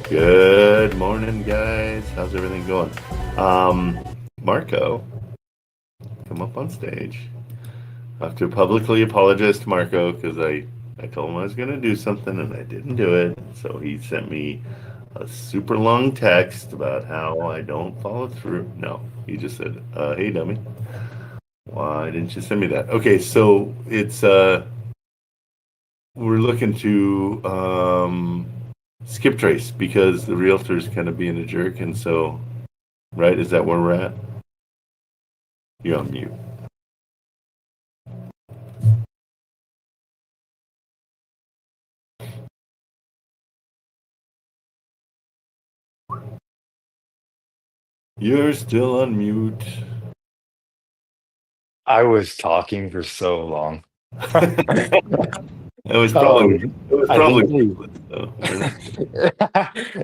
Good morning, guys. How's everything going? Marco, come up on stage. I have to publicly apologize to Marco because I told him I was going to do something and I didn't do it. So he sent me a super long text about how I don't follow through. No, he just said, hey, dummy. Why didn't you send me that? Okay, so it's we're looking to skip trace because the realtor's kind of being a jerk, and so, right, is that where we're at? You're on mute. You're still on mute. I was talking for so long. It was probably.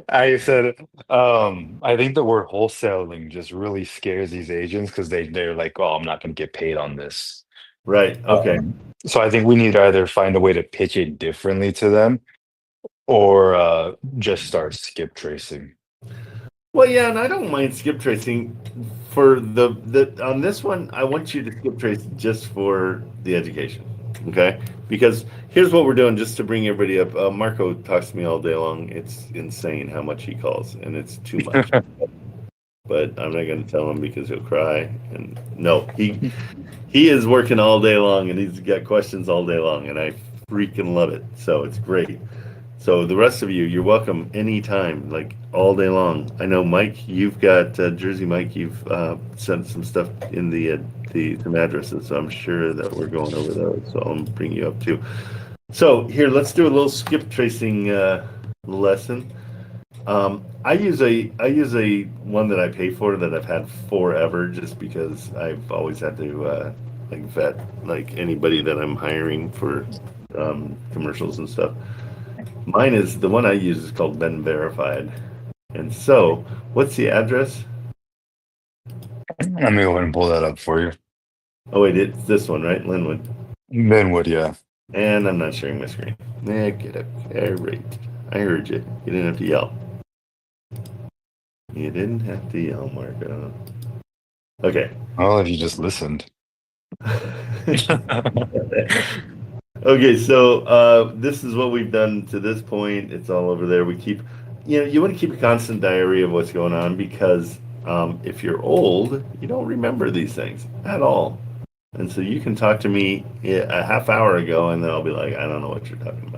I said, I think the word wholesaling just really scares these agents because they're like, oh, I'm not going to get paid on this. Right. Okay. So I think we need to either find a way to pitch it differently to them or just start skip tracing. Well, yeah, and I don't mind skip tracing for the on this one. I want you to skip trace just for the education, okay? Because here's what we're doing, just to bring everybody up. Marco talks to me all day long. It's insane how much he calls, and it's too much. But I'm not going to tell him because he'll cry. And no, he is working all day long, and he's got questions all day long, and I freaking love it. So it's great. So the rest of you, you're welcome anytime, like all day long. I know, Mike, you've got Jersey Mike. You've sent some stuff in some addresses, so I'm sure that we're going over those. So I'll bring you up too. So here, let's do a little skip tracing lesson. I use a one that I pay for that I've had forever, just because I've always had to like vet like anybody that I'm hiring for commercials and stuff. Mine is the one I use is called Ben Verified. And so, what's the address? Let me go ahead and pull that up for you. Oh wait, it's this one, right? Linwood. Linwood, yeah. And I'm not sharing my screen. Get up. All right. I heard you. You didn't have to yell. You didn't have to yell, Marco. Okay. Well, if you just listened. Okay, so this is what we've done to this point. It's all over there. We keep, you want to keep a constant diary of what's going on because if you're old, you don't remember these things at all. And so you can talk to me a half hour ago, and then I'll be like, I don't know what you're talking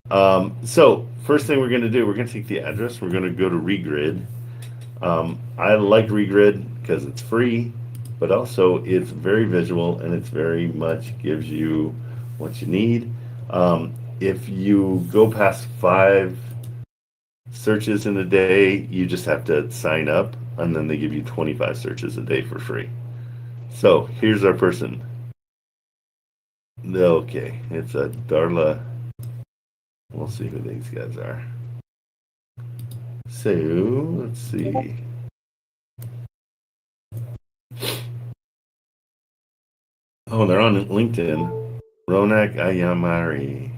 about. So first thing we're going to do, we're going to take the address. We're going to go to Regrid. I like Regrid because it's free, but also it's very visual, and it's very much gives you what you need. If you go past 5 searches in a day, you just have to sign up, and then they give you 25 searches a day for free. So here's our person. Okay, it's a Darla. We'll see who these guys are. So let's see. Oh, they're on LinkedIn. Ronak Ayamari.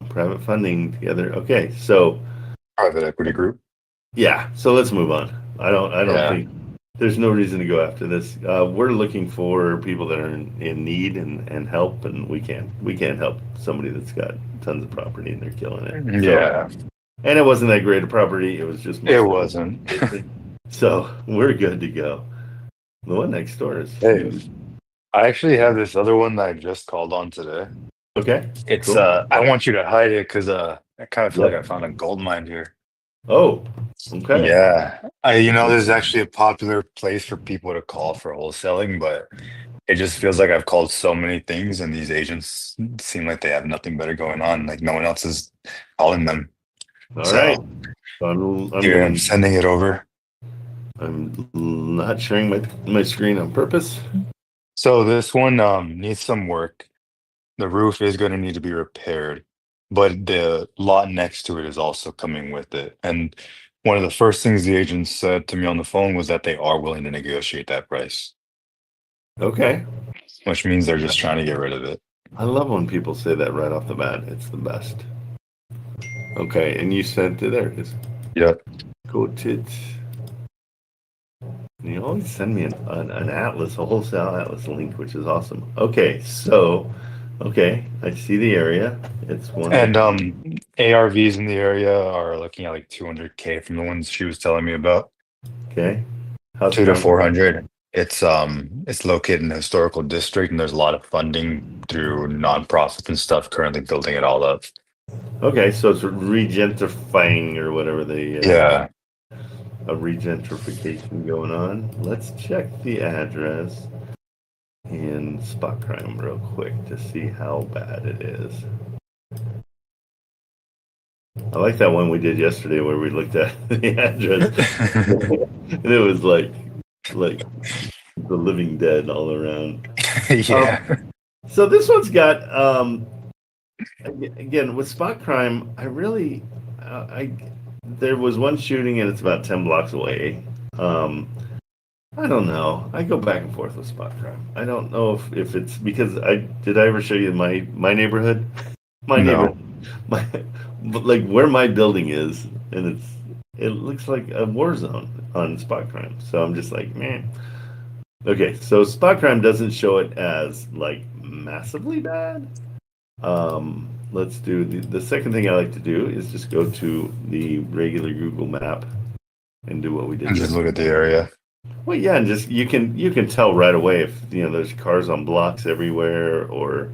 Private funding together. Okay, so Private equity group. Yeah, so let's move on. I don't think there's no reason to go after this. We're looking for people that are in need and help, and we can't help somebody that's got tons of property and they're killing it. Yeah. So, and it wasn't that great a property. It was just It wasn't. So we're good to go. The one next door is Hey, huge. I actually have this other one that I just called on today. Okay, It's cool. I want you to hide it because I kind of feel like I Yep. found a gold mine here. Oh, okay. Yeah. There's actually a popular place for people to call for wholesaling, but it just feels like I've called so many things and these agents seem like they have nothing better going on. Like no one else is calling them. All right. So So I'm here, I'm gonna. sending it over. I'm not sharing my screen on purpose. So this one needs some work. The roof is going to need to be repaired, but the lot next to it is also coming with it. And one of the first things the agent said to me on the phone was that they are willing to negotiate that price, Okay. which means they're just trying to get rid of it. I love when people say that right off the bat. It's the best. Okay, and you said there it is. Yep. Go to. You always send me an atlas, a wholesale atlas link, which is awesome. Okay, so, okay, I see the area. It's And one. ARVs in the area are looking at like 200K from the ones she was telling me about. Okay, how's 2 to crime? 400. It's located in a historical district and there's a lot of funding through nonprofits and stuff currently building it all up. Okay, so it's regentrifying or whatever Yeah. a regentrification going on. Let's check the address in spot crime real quick to see how bad it is. I like that one we did yesterday where we looked at the address and it was like the living dead all around. Yeah. So this one's got again with spot crime. I really I there was one shooting and it's about 10 blocks away. Um, I don't know. I go back and forth with spot crime. I don't know if it's because I ever show you my neighborhood? My neighborhood, No. my like where my building is, and it looks like a war zone on spot crime. So I'm just like, man. Okay, so spot crime doesn't show it as like massively bad. Let's do the second thing I like to do is just go to the regular Google map and do what we did And just look yesterday. at the area. Well, yeah, and just you can tell right away if there's cars on blocks everywhere or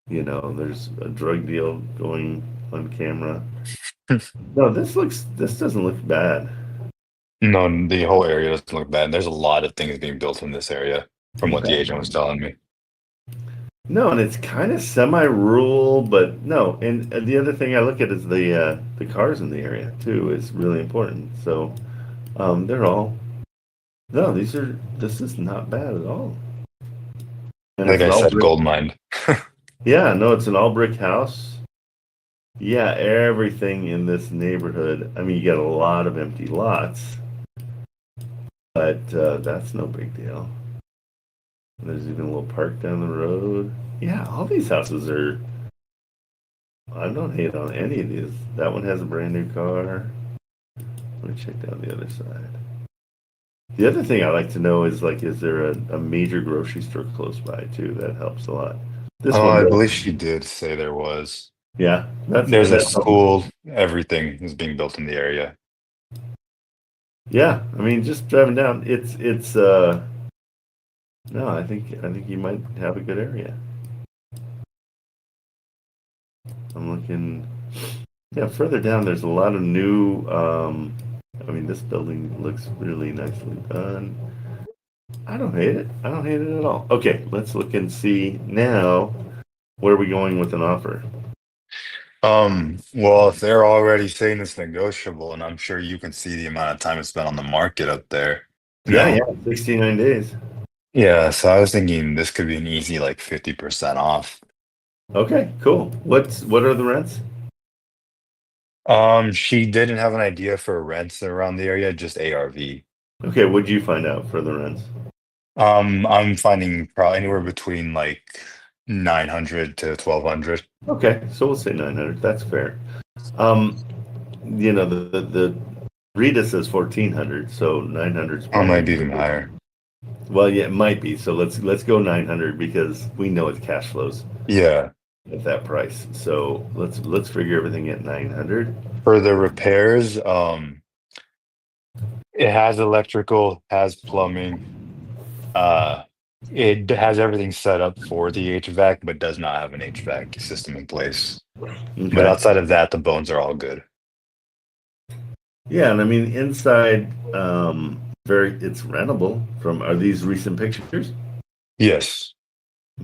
there's a drug deal going on camera. No, this doesn't look bad. No, the whole area doesn't look bad. There's a lot of things being built in this area, from what the Okay. agent was telling me. No, and it's kind of semi-rural, but no. And the other thing I look at is the cars in the area too is really important. So they're all no, this is not bad at all. And Like it's I an all said, brick. gold mine. Yeah, no, it's an all brick house. Yeah, everything in this neighborhood. I mean, you got a lot of empty lots, but that's no big deal. There's even a little park down the road. Yeah, all these houses are. I don't hate on any of these. That one has a brand new car. Let me check down the other side. The other thing I like to know is like, is there a major grocery store close by too? That helps a lot. This Oh, one I does. believe she did say there was. Yeah, There's a that helps. school, everything is being built in the area. Yeah, I mean, just driving down, it's no, I think you might have a good area. I'm looking. Yeah, further down, there's a lot of new. I mean, this building looks really nicely done. I don't hate it. I don't hate it at all. Okay, let's look and see now. Where are we going with an offer? Well, if they're already saying it's negotiable, and I'm sure you can see the amount of time it's been on the market up there, you Yeah, know. yeah, 69 days. Yeah, so I was thinking this could be an easy like 50% off. Okay, cool. What are the rents? She didn't have an idea for rents around the area, just ARV. Okay, what'd you find out for the rents? I'm finding probably anywhere between like 900 to 1200. Okay, so we'll say 900. That's fair. Um, the Rita says 1400, so 900 is Or probably. maybe even higher. Well, yeah, it might be. So let's go 900 because we know it's cash flows Yeah. at that price. So let's figure everything at 900. For the repairs, it has electrical, has plumbing. It has everything set up for the HVAC, but does not have an HVAC system in place. But Okay. outside of that, the bones are all good. Yeah, and I mean inside, it's rentable. Are these recent pictures? Yes.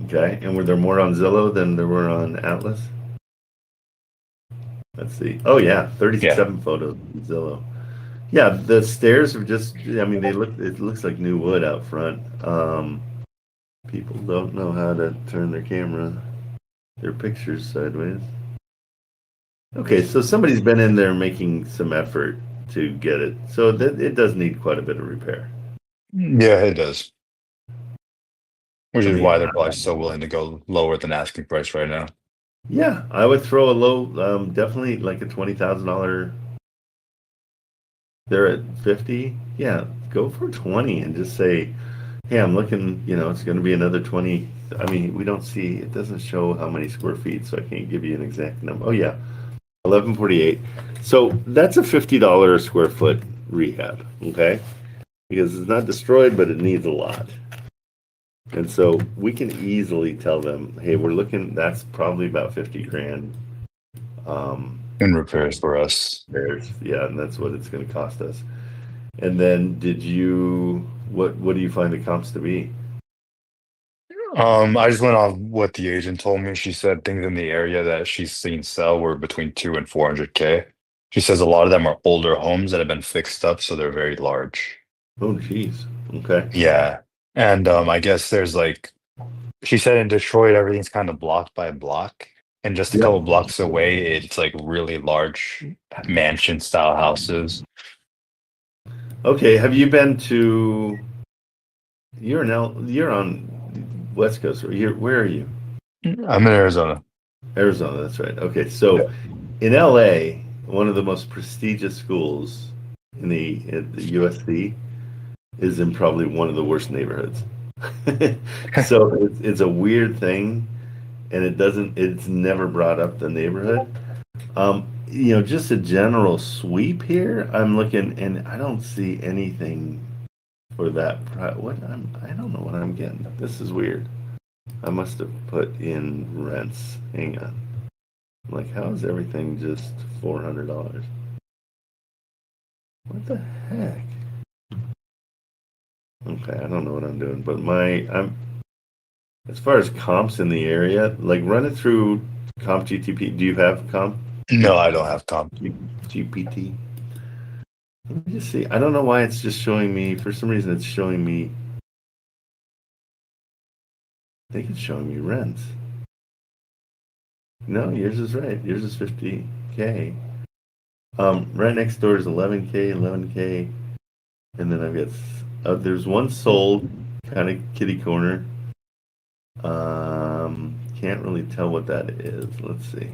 Okay, and were there more on Zillow than there were on Atlas? Let's see. Oh yeah, Yeah. 37 photos on Zillow. Yeah, the stairs are just. I mean, it looks like new wood out front. People don't know how to turn their pictures sideways. Okay, so somebody's been in there making some effort to get it. So that it does need quite a bit of repair. Yeah, it does. Which I is mean, why they're probably so willing to go lower than asking price right now. yeah, I would throw a low, definitely like a $20,000. They're at 50. Yeah, go for 20 and just say, hey, I'm looking, it's going to be another 20. I mean, we don't see, it doesn't show how many square feet, so I can't give you an exact number. Oh, yeah, 1148. So that's a $50 a square foot rehab, okay? Because it's not destroyed, but it needs a lot. And so we can easily tell them, hey, we're looking, that's probably about 50 grand. In repairs for us. Yeah, and that's what it's going to cost us. And then what do you find the comps to be? I just went off what the agent told me. She said things in the area that she's seen sell were between 2 and 400K. She says a lot of them are older homes that have been fixed up, so they're very large. Oh, geez. Okay. Yeah. And I guess there's like she said in Detroit everything's kind of blocked by block. And just a Yep. couple blocks away, it's like really large mansion style houses. Okay. Have you been to? You're on West Coast. Where are you? I'm in Arizona. Arizona. That's right. Okay. Yeah. So in LA, one of the most prestigious schools in the USC is in probably one of the worst neighborhoods. So it's a weird thing, and it's never brought up the neighborhood. Just a general sweep here. I'm looking, and I don't see anything for that. I don't know what I'm getting. This is weird. I must have put in rents. Hang on. Like, how is everything just $400? What the heck? Okay, I don't know what I'm doing, but I'm as far as comps in the area, like run it through Comp GTP. Do you have Comp No, I don't have comp. GPT? Let me just see. I don't know why it's just showing me. For some reason, it's showing me. I think it's showing me rents. No, yours is right. Yours is 50K. Right next door is 11K, 11K, and then I've got there's one sold, kind of kitty corner. Can't really tell what that is. Let's see.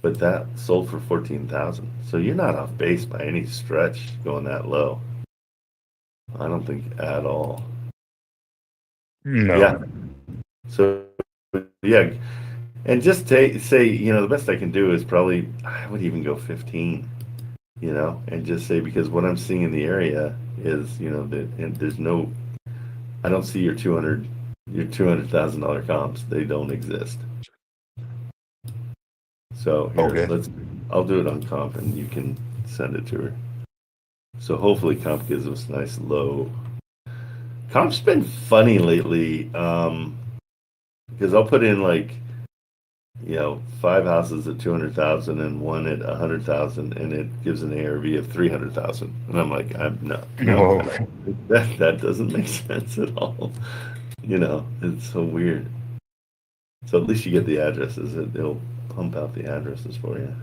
But that sold for 14,000. So you're not off base by any stretch going that low. I don't think at all. No. Yeah. So yeah, and just say, the best I can do is probably I would even go 15, and just say because what I'm seeing in the area is, that and there's no I don't see your $200,000 comps. They don't exist. So here, Okay. I'll do it on comp and you can send it to her. So hopefully comp gives us a nice low. Comp's been funny lately, because I'll put in like, 5 houses at 200,000 and one at 100,000, and it gives an ARV of 300,000. And I'm like, I'm no, Whoa. that doesn't make sense at all. It's so weird. So at least you get the addresses. It'll pump out the addresses for you.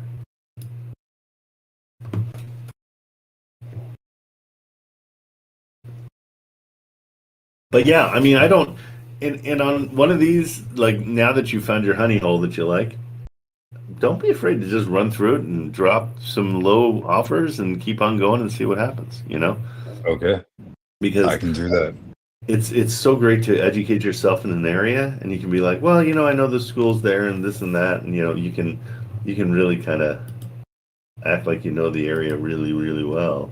But yeah, I mean, I don't. And on one of these, like now that you found your honey hole that you like, don't be afraid to just run through it and drop some low offers and keep on going and see what happens. Okay. I Because can do that. it's so great to educate yourself in an area, and you can be like, well, I know the school's there and this and that, and you can really kind of act like you know the area really, really well,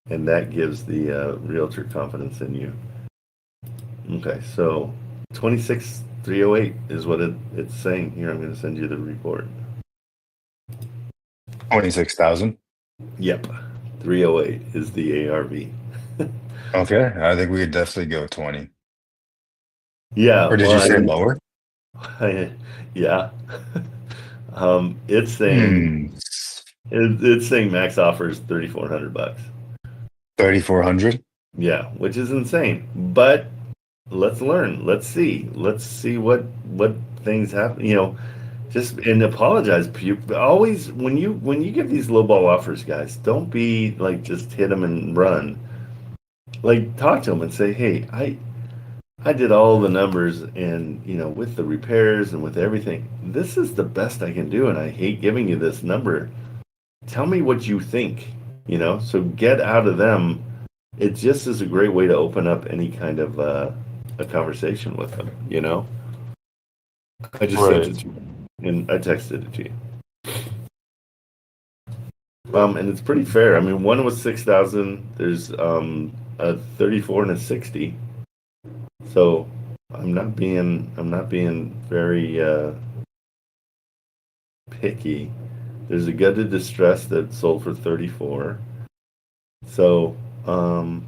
and that gives the realtor confidence in you. Okay, so 26,308 is what it's saying here. I'm going to send you the report. 26,000. Yep, 308 is the ARV. Okay, I think we could definitely go 20. Yeah, Or did you well, say lower? yeah. It's saying Hmm, it's saying max offer is $3,400. 3,400. Yeah, which is insane. But let's learn. Let's see what things happen. Just and apologize. Always when you give these lowball offers, guys, don't be like just hit them and run. Like talk to them and say, hey, I did all the numbers and with the repairs and with everything, this is the best I can do, and I hate giving you this number. Tell me what you think. So get out of them. It just is a great way to open up any kind of a conversation with them. I just sent Right. it to you, and I texted it to you. And it's pretty fair. I mean, one was 6,000. There's a 34 and a 60. So I'm not being very picky. There's a gutted distress that sold for 34. So and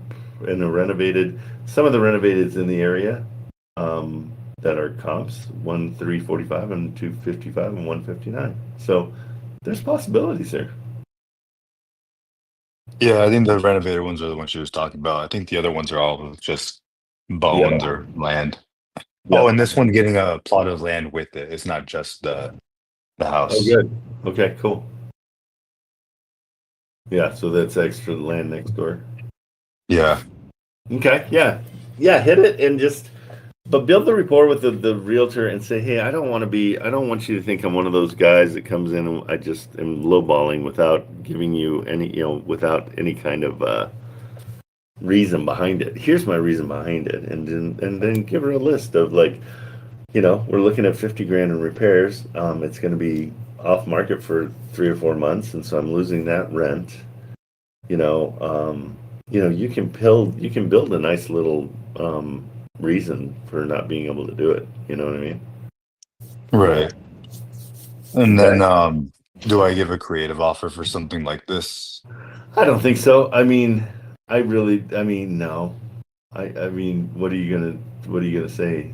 some of the renovateds in the area that are comps, 1,345 and 255 and 159. So there's possibilities there. Yeah, I think the renovated ones are the ones she was talking about. I think the other ones are all just Yeah. bones or land. Oh, Yep. and this one getting a plot of land with it. It's not just the Oh, house. good. Okay, cool. Yeah, so that's extra land next door. Yeah. Okay, yeah. Yeah, hit it and but build the rapport with the realtor and say, hey, I don't want you to think I'm one of those guys that comes in and I just am lowballing without giving you without any kind of reason behind it. Here's my reason behind it. And then give her a list of like, we're looking at 50 grand in repairs. It's going to be off market for 3 or 4 months. And so I'm losing that rent. you know, um, you can build a nice little reason for not being able to do it. You know what I mean? Right. And Okay. then do I give a creative offer for something like this? I don't think so. I mean, no. I mean, what are you gonna say?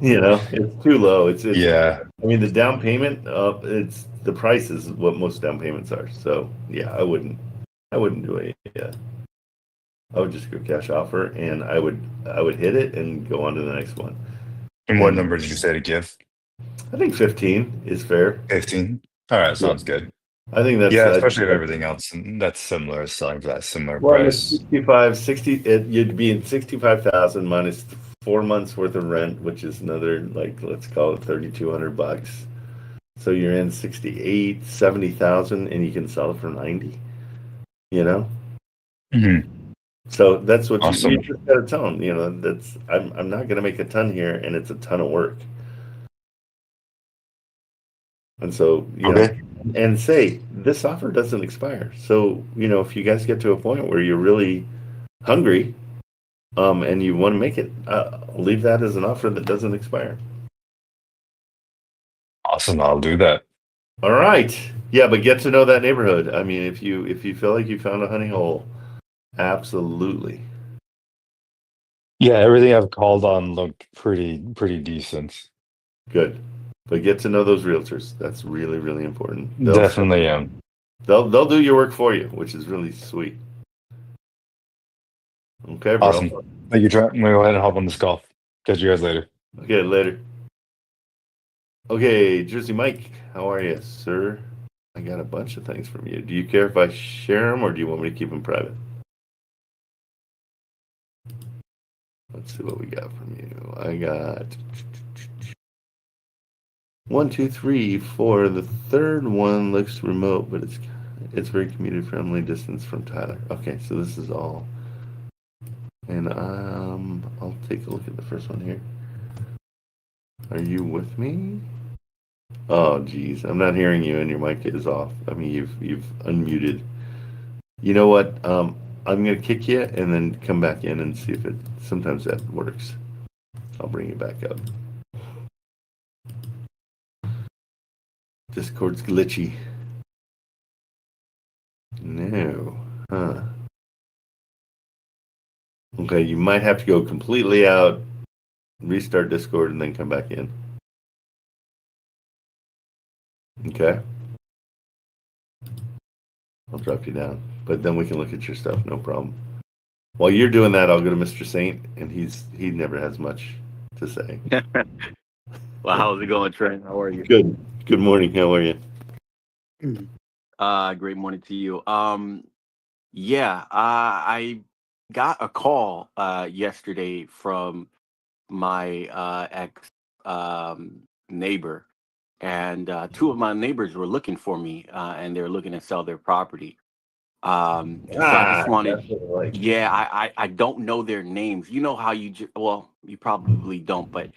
It's too low. It's. Yeah. I mean, the down payment. It's the price is what most down payments are. So yeah, I wouldn't do it. Yeah, I would just go cash offer, and I would hit it and go on to the next one. And what And number did you say to give? I think 15 is fair. 15. All right, Yeah, sounds good. I think that's. Yeah, especially if everything else that's similar is selling for that similar Well, and it's price. 65, 60. You'd be in 65,000 minus 4 months worth of rent, which is another like let's call it $3,200. So you're in 68, 70,000, and you can sell it for 90. You know, Mhm. so that's what you Awesome. just got to tell them. That's I'm not going to make a ton here, and it's a ton of work. And so Okay. and say this offer doesn't expire. So if you guys get to a point where you're really hungry, and you want to make it, leave that as an offer that doesn't expire. Awesome. I'll do that. All right. Yeah, but get to know that neighborhood. I mean, if you feel like you found a honey hole, absolutely. Yeah, everything I've called on looked pretty decent. Good. But get to know those realtors. That's really, really important. They'll Definitely am. they'll do your work for you, which is really sweet. Okay, Awesome. bro. Thank you, Trent. I'm gonna go ahead and hop on this call. Catch you guys later. Okay, later. Okay, Jersey Mike, how are you, sir? I got a bunch of things from you. Do you care if I share them, or do you want me to keep them private? Let's see what we got from you. I got 1, 2, 3, 4. The third one looks remote, but it's very commuter friendly distance from Tyler. Okay, so this is all. And I'll take a look at the first one here. Are you with me? Oh, geez, I'm not hearing you, and your mic is off. I mean, you've unmuted. You know what? I'm gonna kick you and then come back in and see if it. Sometimes that works. I'll bring you back up. Discord's glitchy. No. Huh. Okay, you might have to go completely out, restart Discord, and then come back in. Okay. I'll drop you down. But then we can look at your stuff, no problem. While you're doing that, I'll go to Mr. Saint, and he never has much to say. Well, how's it going, Trent? How are you? Good. Good morning. How are you? Great morning to you. I got a call yesterday from my ex neighbor, and two of my neighbors were looking for me, and they were looking to sell their property. So I just wanted, That's what I like. yeah, I don't know their names. You know how well, you probably don't, but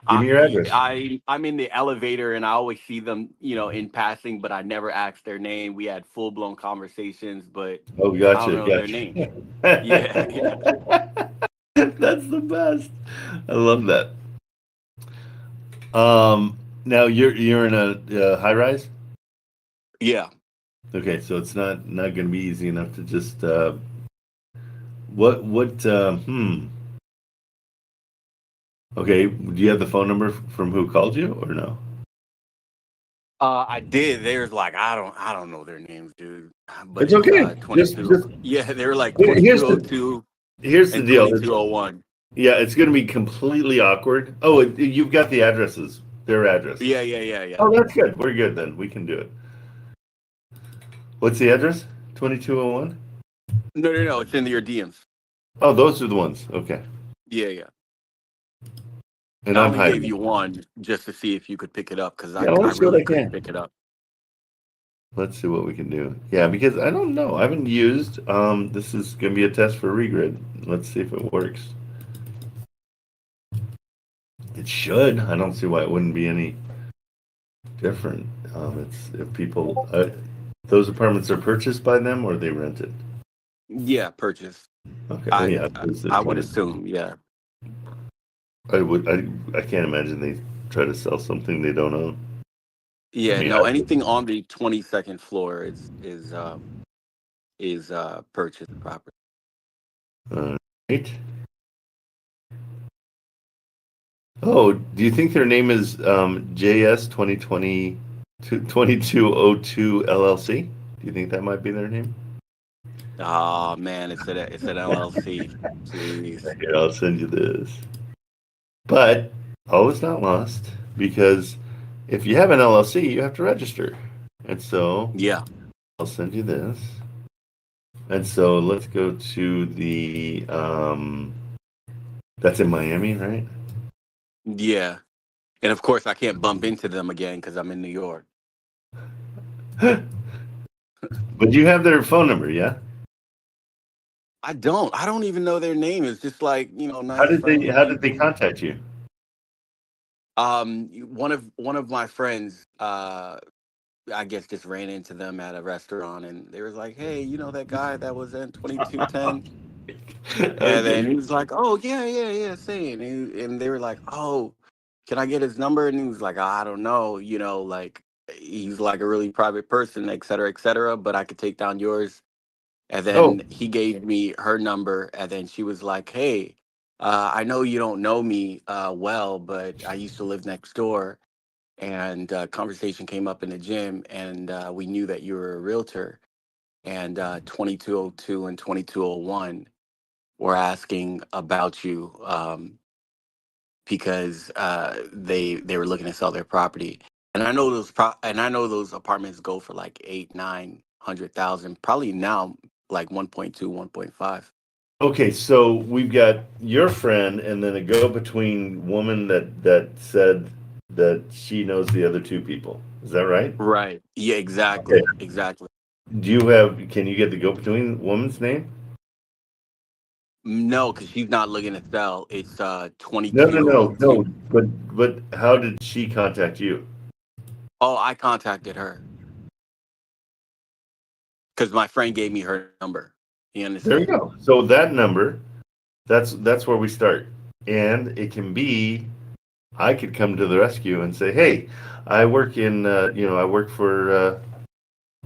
Give me your address. I'm in the elevator and I always see them, in passing, but I never ask their name. We had full blown conversations, but Oh, I gotcha. don't know their name. Yeah, That's the best. I love that. Now you're in a high rise. yeah. Okay, so it's not going to be easy enough to just what Okay, do you have the phone number from who called you or no? I did. They was like, I don't know their names, dude. But It's it's okay. Just 22. Yeah, they were like here's 2202 the and deal. 2201. Yeah, it's going to be completely awkward. Oh, you've got the addresses, their addresses. Yeah. Oh, that's good. We're good then. We can do it. What's the address? 2201? No. It's in your DMs. Oh, those are the ones. Okay. Yeah. And I I'm only hiding. gave you one just to see if you could pick it up because Yeah, I let's see what really I couldn't can. pick it up. Let's see what we can do. Yeah, because I don't know. I haven't used. This is going to be a test for regrid. Let's see if it works. It should. I don't see why it wouldn't be any different. It's if people those apartments are purchased by them or they rented. Yeah, purchase. Okay. I Yeah. I would assume, yeah. I would. I can't imagine they try to sell something they don't own. I Yeah, mean, no, anything on the 22nd floor is purchased property. right. Oh, do you think their name is JS 2020 2202 LLC? Do you think that might be their name? Oh man, it's an LLC. Jeez. Here, I'll send you this. But all is not lost because if you have an LLC, you have to register. And so Yeah. I'll send you this. And so let's go to the that's in Miami, right? Yeah. And of course I can't bump into them again because I'm in New York. But you have their phone number, yeah? I don't even know their name. It's just like, How nice did friendly they people. contact you? One of my friends I guess just ran into them at a restaurant and they was like, "Hey, you know that guy that was in 2210?" And then Okay. he was like, "Oh, yeah, same." And they were like, "Oh, can I get his number?" And he was like, "I don't know, like he's like a really private person, et cetera, but I could take down yours." And Oh, then he gave me her number, and then she was like, "Hey, I know you don't know me well, but I used to live next door." And conversation came up in the gym, and we knew that you were a realtor. And 2202 and 2201 were asking about you because they were looking to sell their property. And I know those apartments go for like 8, 900,000, probably now like 1.2, 1.5. okay. So we've got your friend, and then a go-between woman that said that she knows the other two people. Is that right? Right. Yeah, Okay. exactly. Can you get the go-between woman's name? No, because she's not looking to sell. It's No. 2202. But how did she contact you? Oh, I contacted her because my friend gave me her number. You There you understand? go. So that number, that's where we start. And it can be, I could come to the rescue and say, hey, I work in, I work for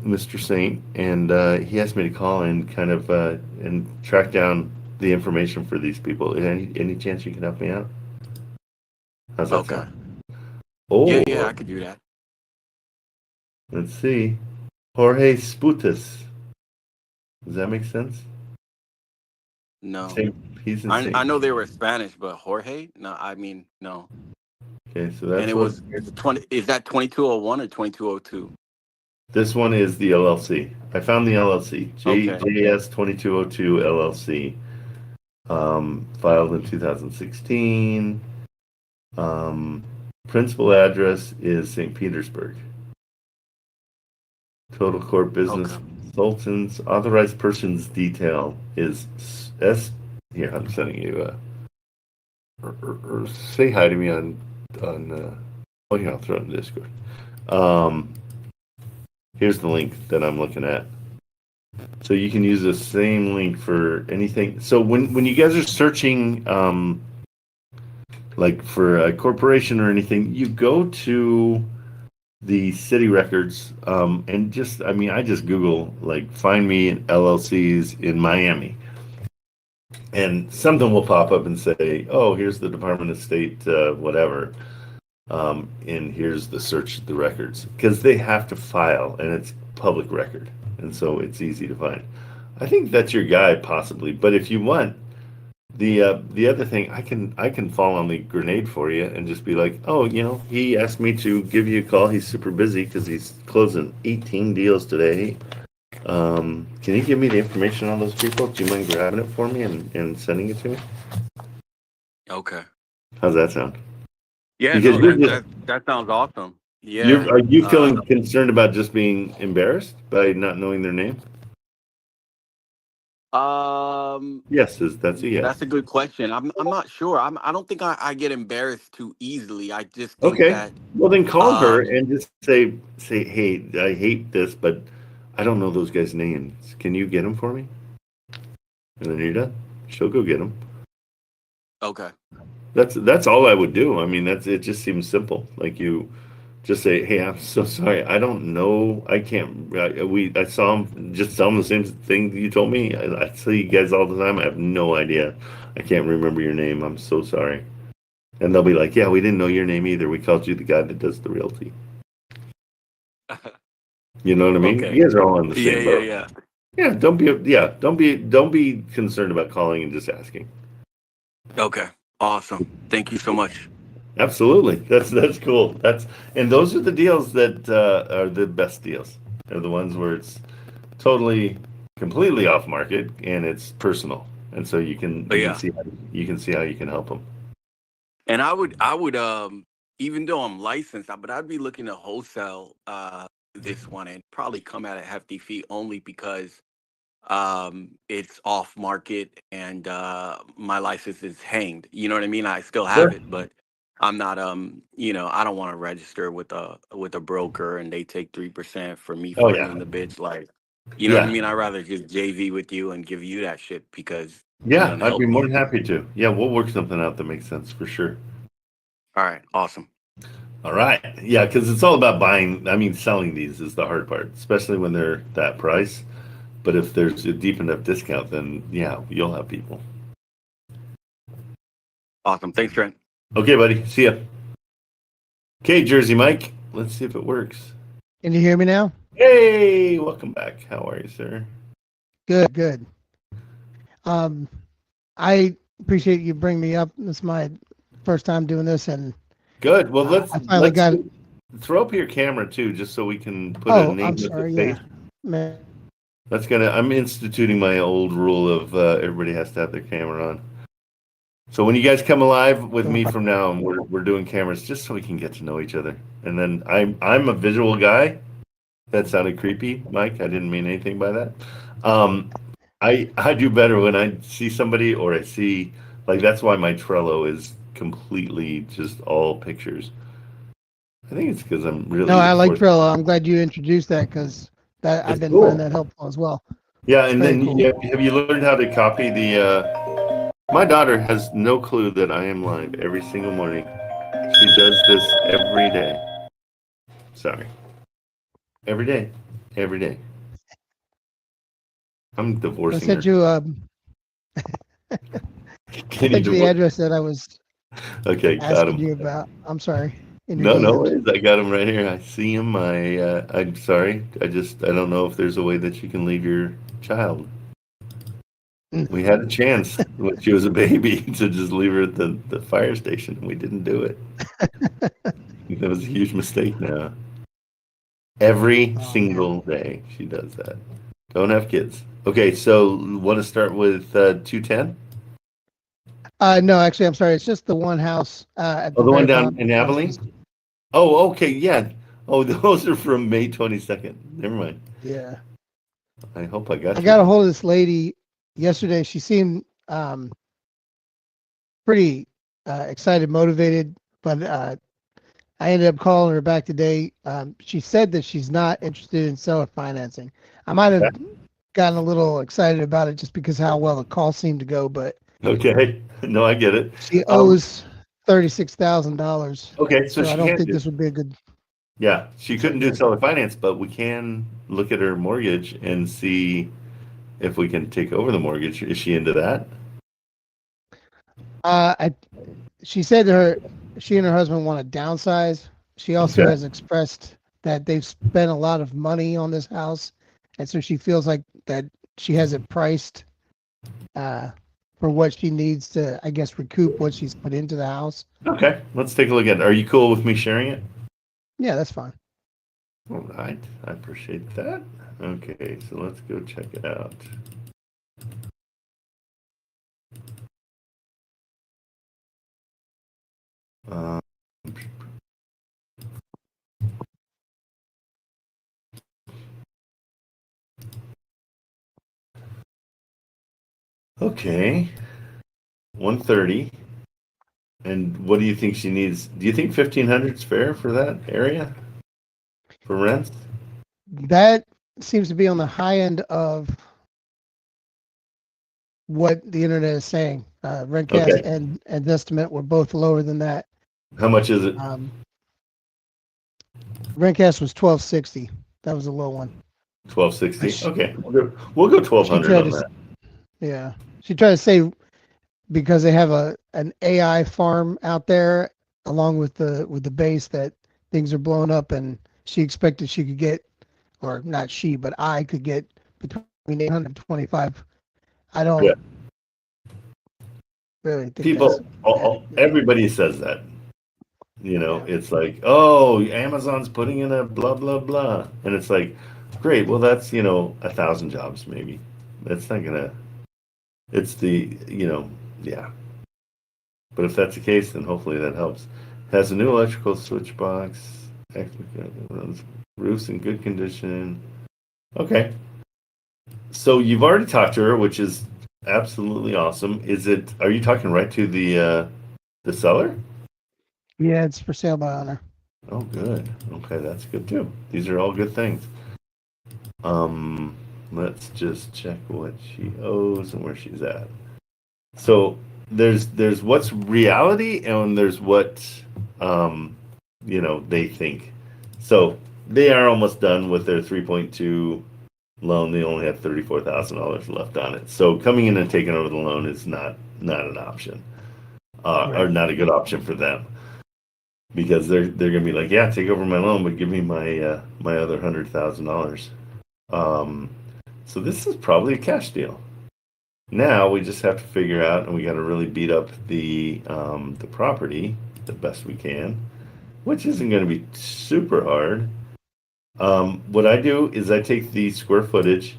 Mr. Saint, and he asked me to call and kind of and track down the information for these people. Any chance you can help me out? How's that Okay. sound? Yeah, Or I could do that. let's see, Jorge Sputus. Does that make sense? No. Same. He's in I Saint. know they were Spanish, but Jorge? No, I mean, no. Okay, so And that's it what. was 20, is that 2201 or 2202? This one is the LLC. I found the LLC. Okay. JS 2202 LLC. Filed in 2016. Um, Principal address is St. Petersburg. Total Corp Business Okay. Consultants. Authorized person's detail is S. Here, I'm sending you. Or say hi to me on. Oh, yeah, I'll throw it in Discord. Um, Here's the link that I'm looking at. So you can use the same link for anything. So when you guys are searching, like for a corporation or anything, you go to the city records, and just, I mean, I just Google, like, find me LLCs in Miami. And something will pop up and say, oh, here's the Department of State, whatever. And here's the search of the records, because they have to file and it's public record. And so it's easy to find. I think that's your guy possibly, but if you want the other thing, I can fall on the grenade for you and just be like, oh, he asked me to give you a call. He's super busy because he's closing 18 deals today. Can you give me the information on those people? Do you mind grabbing it for me and sending it to me? Okay. How's that sound? Yeah, Because no, you're just that sounds awesome. Yeah. are you Uh, feeling concerned about just being embarrassed by not knowing their name? Yes, that's a yes. that's a good question. I'm not sure. I don't think I get embarrassed too easily. I just think Okay. that Well, then call her um and just say, hey, I hate this, but I don't know those guys' names. Can you get them for me? And then you're done. She'll go get them. okay. That's all I would do. I mean, it. Just seems simple. Like, you just say, hey, I'm so sorry. I don't know. I can't. I saw him. Just tell him the same thing you told me. I see you guys all the time. I have no idea. I can't remember your name. I'm so sorry. And they'll be like, yeah, we didn't know your name either. We called you the guy that does the realty. You know what I mean? Okay. You guys are all in the Yeah, same yeah, boat. yeah. Yeah, don't be concerned about calling and just asking. Okay. Awesome. Thank you so much. Absolutely. That's cool. And those are the deals that are the best deals. They're the ones where it's totally, completely off market and it's personal. And so you can Yeah. see how you can help them. And I would even though I'm licensed, but I'd be looking to wholesale this one and probably come at a hefty fee only because it's off market and my license is hanged. You know what I mean? I still have Sure. it, but I'm not I don't want to register with a broker and they take 3% for me Oh fronting yeah. the bitch, like, you know what I Yeah. mean? I'd rather just JV with you and give you that shit because you're Yeah, gonna I'd be help more me. than happy to. Yeah, we'll work something out that makes sense for sure. All right, awesome. All right. Yeah, because it's all about selling these is the hard part, especially when they're that price. But if there's a deep enough discount, then yeah, you'll have people. Awesome. Thanks, Trent. Okay, buddy. See ya. Okay, Jersey Mike. Let's see if it works. Can you hear me now? Hey, welcome back. How are you, sir? Good, good. I appreciate you bringing me up. This is my first time doing this, and Good. Well, I finally got it. throw up your camera too, just so we can put a Oh, name I'm with sorry. the face. Yeah, man. I'm instituting my old rule of everybody has to have their camera on. So when you guys come alive with me from now on, we're doing cameras just so we can get to know each other. And then I'm a visual guy. That sounded creepy, Mike. I didn't mean anything by that. I do better when I see somebody or I see, like, that's why my Trello is completely just all pictures. I think it's because I'm really No, I like Trello. I'm glad you introduced that because I've been cool. finding that helpful as well. Yeah, and Very then cool. have you learned how to copy the? My daughter has no clue that I am live every single morning. She does this every day. Sorry, every day, every day. I'm I divorcing her. sent you I Can you sent you the divorce? address that I was Okay, got asking him. you about. I'm sorry. In your No DMs. worries. I got him right here. I see him. I'm sorry. I don't know if there's a way that you can leave your child. We had a chance when she was a baby to just leave her at the fire station, and we didn't do it. That was a huge mistake now. Every Oh man. single day she does that. Don't have kids. Okay, so want to start with 210? No, actually, I'm sorry. It's just the one house at Oh, the the one very down bottom. in Abilene? Oh, okay, yeah. Oh, those are from May 22nd. Never mind. Yeah. I hope I I got got a you. hold of this lady yesterday. She seemed pretty excited, motivated, but I ended up calling her back today. She said that she's not interested in seller financing. I might have gotten a little excited about it just because how well the call seemed to go, but Okay. No, I get it. she Um, owes $36,000, okay, so so I she don't can't think do, this would be a good. yeah, she Sorry, couldn't go do ahead. seller finance, but we can look at her mortgage and see if we can take over the mortgage. Is she into that? I She said she and her husband want to downsize. She also Okay. has expressed that they've spent a lot of money on this house, and so she feels like that she has it priced uh, for what she needs to, I guess, recoup what she's put into the house. Okay, let's take a look at it. Are you cool with me sharing it? Yeah, that's fine. All right, I appreciate that. Okay, so let's go check it out. Uh, okay, 130. And what do you think she needs? Do you think 1,500 is fair for that area for rents? That seems to be on the high end of what the internet is saying. Rentcast Okay, and Estimate were both lower than that. how much is it? Um, Rentcast was 1260. That was a low one. 1,260. She, Okay, we'll go she 1,200 tried on to, that. yeah, she tried to say because they have an AI farm out there along with the base that things are blown up, and she expected she could get, or not she, but I could get between 825. I Yeah, don't really think that's people, yeah, everybody says that. yeah, It's like, oh, Amazon's putting in a blah blah blah, and it's like, great. Well, that's 1,000 jobs maybe. That's not gonna. It's yeah. But if that's the case, then hopefully that helps. Has a new electrical switch box. Roof's in good condition. Okay. So you've already talked to her, which is absolutely awesome. Are you talking right to the seller? yeah. It's for sale by owner. Oh, good. Okay, that's good too. These are all good things. Um, let's just check what she owes and where she's at. So there's what's reality and there's what um they think. So they are almost done with their 3.2 loan. They only have $34,000 left on it. So coming in and taking over the loan is not an option, or Right. not a good option for them, because they're gonna be like, yeah, take over my loan, but give me my other $100,000. Um, so this is probably a cash deal. Now we just have to figure out, and we got to really beat up the property the best we can, which isn't going to be super hard. What I do is I take the square footage,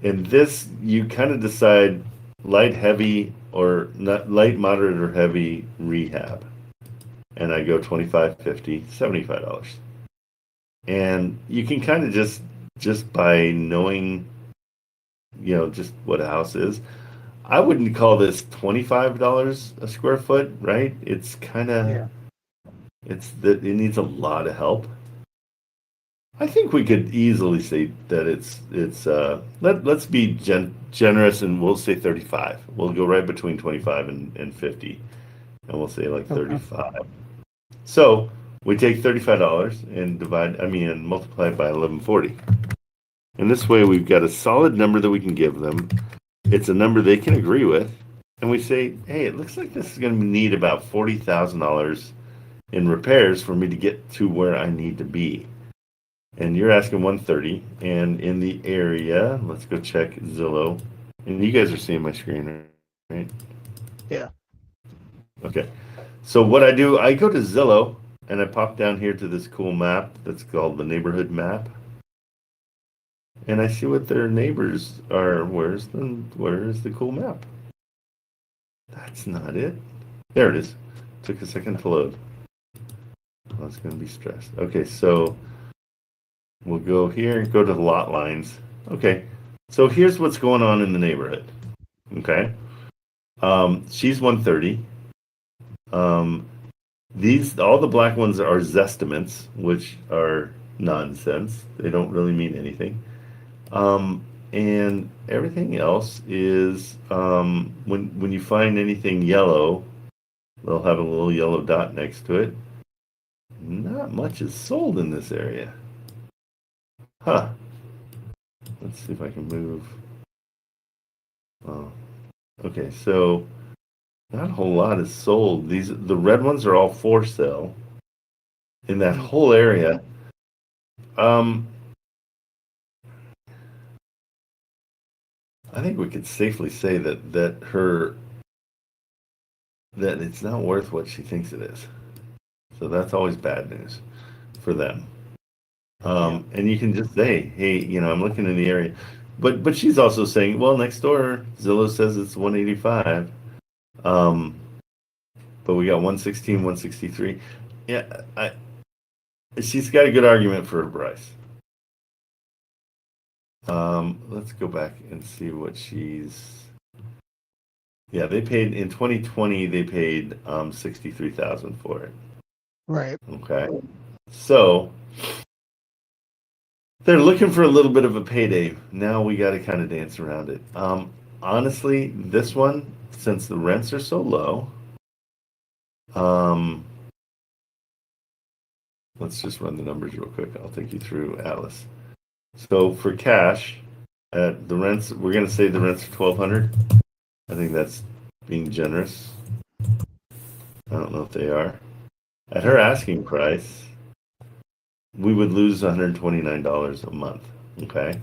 and this you kind of decide light, heavy, or not light, moderate, or heavy rehab, and I go 25, 50, $75, and you can kind of just by knowing just what a house is. I wouldn't call this $25 a square foot, right? It's kind of Yeah. it's that it needs a lot of help. I think we could easily say that let's be generous and we'll say 35. We'll go right between 25 and 50, and we'll say like Okay. 35. So we take $35 and and multiply it by 1140. And this way we've got a solid number that we can give them. It's a number they can agree with. And we say, hey, it looks like this is going to need about $40,000 in repairs for me to get to where I need to be. And you're asking 130, and in the area, let's go check Zillow. And you guys are seeing my screen, right? Yeah. Okay. So what I do, I go to Zillow and I pop down here to this cool map that's called the neighborhood map. And I see what their neighbors are. Where's the cool map? That's not it. There it is. Took a second to load. I was going to be stressed. Okay, so we'll go here and go to the lot lines. Okay, so here's what's going on in the neighborhood. Okay, she's 130. All the black ones are Zestimates, which are nonsense. They don't really mean anything. And everything else is when you find anything yellow, they'll have a little yellow dot next to it. Not much is sold in this area. Huh. Let's see if I can move. Oh. Okay, so not a whole lot is sold. The red ones are all for sale in that whole area. I think we could safely say that it's not worth what she thinks it is. So that's always bad news for them. And you can just say, hey, I'm looking in the area. But she's also saying, well, next door, Zillow says it's 185. But we got 116, 163. Yeah, she's got a good argument for her price. Let's go back and see what they paid in 2020, they paid 63,000 for it. Right. Okay. So they're looking for a little bit of a payday. Now we got to kind of dance around it. Honestly, this one, since the rents are so low, let's just run the numbers real quick. I'll take you through Atlas. So for cash, at the rents, we're going to say the rents are $1,200. I think that's being generous. I don't know if they are. At her asking price, we would lose $129 a month. Okay.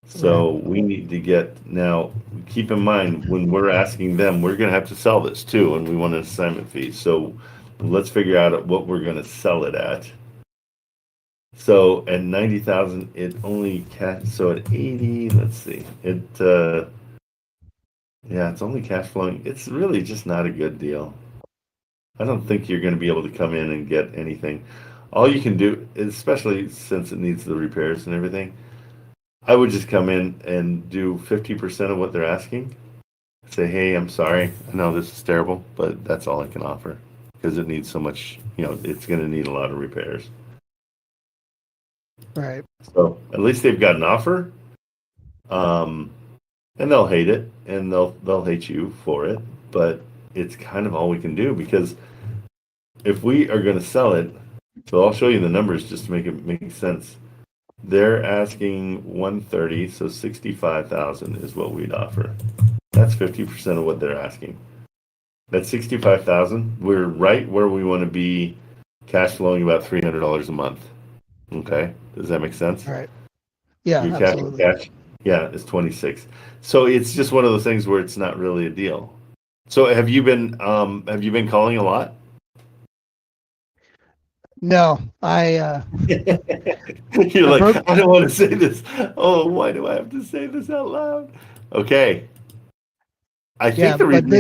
So we need to now keep in mind when we're asking them, we're going to have to sell this too, and we want an assignment fee. So let's figure out what we're going to sell it at. So at 90,000, it only so at 80, let's see, it's only cash flowing. It's really just not a good deal. I don't think you're going to be able to come in and get anything. All you can do, especially since it needs the repairs and everything, I would just come in and do 50% of what they're asking. Say, hey, I'm sorry. I know this is terrible, but that's all I can offer because it needs so much, it's going to need a lot of repairs. Right. So at least they've got an offer. And they'll hate it and they'll hate you for it, but it's kind of all we can do because if we are going to sell it, so I'll show you the numbers just to make it make sense. They're asking 130, so 65,000 is what we'd offer. That's 50% of what they're asking. That's 65,000. We're right where we want to be, cash flowing about $300 a month. Okay, does that make sense? Right. Yeah, Your absolutely. cash, is 26. So it's just one of those things where it's not really a deal. So have you been calling a lot? No, You're like, I don't want to say this. Oh, why do I have to say this out loud? Okay. I think the reason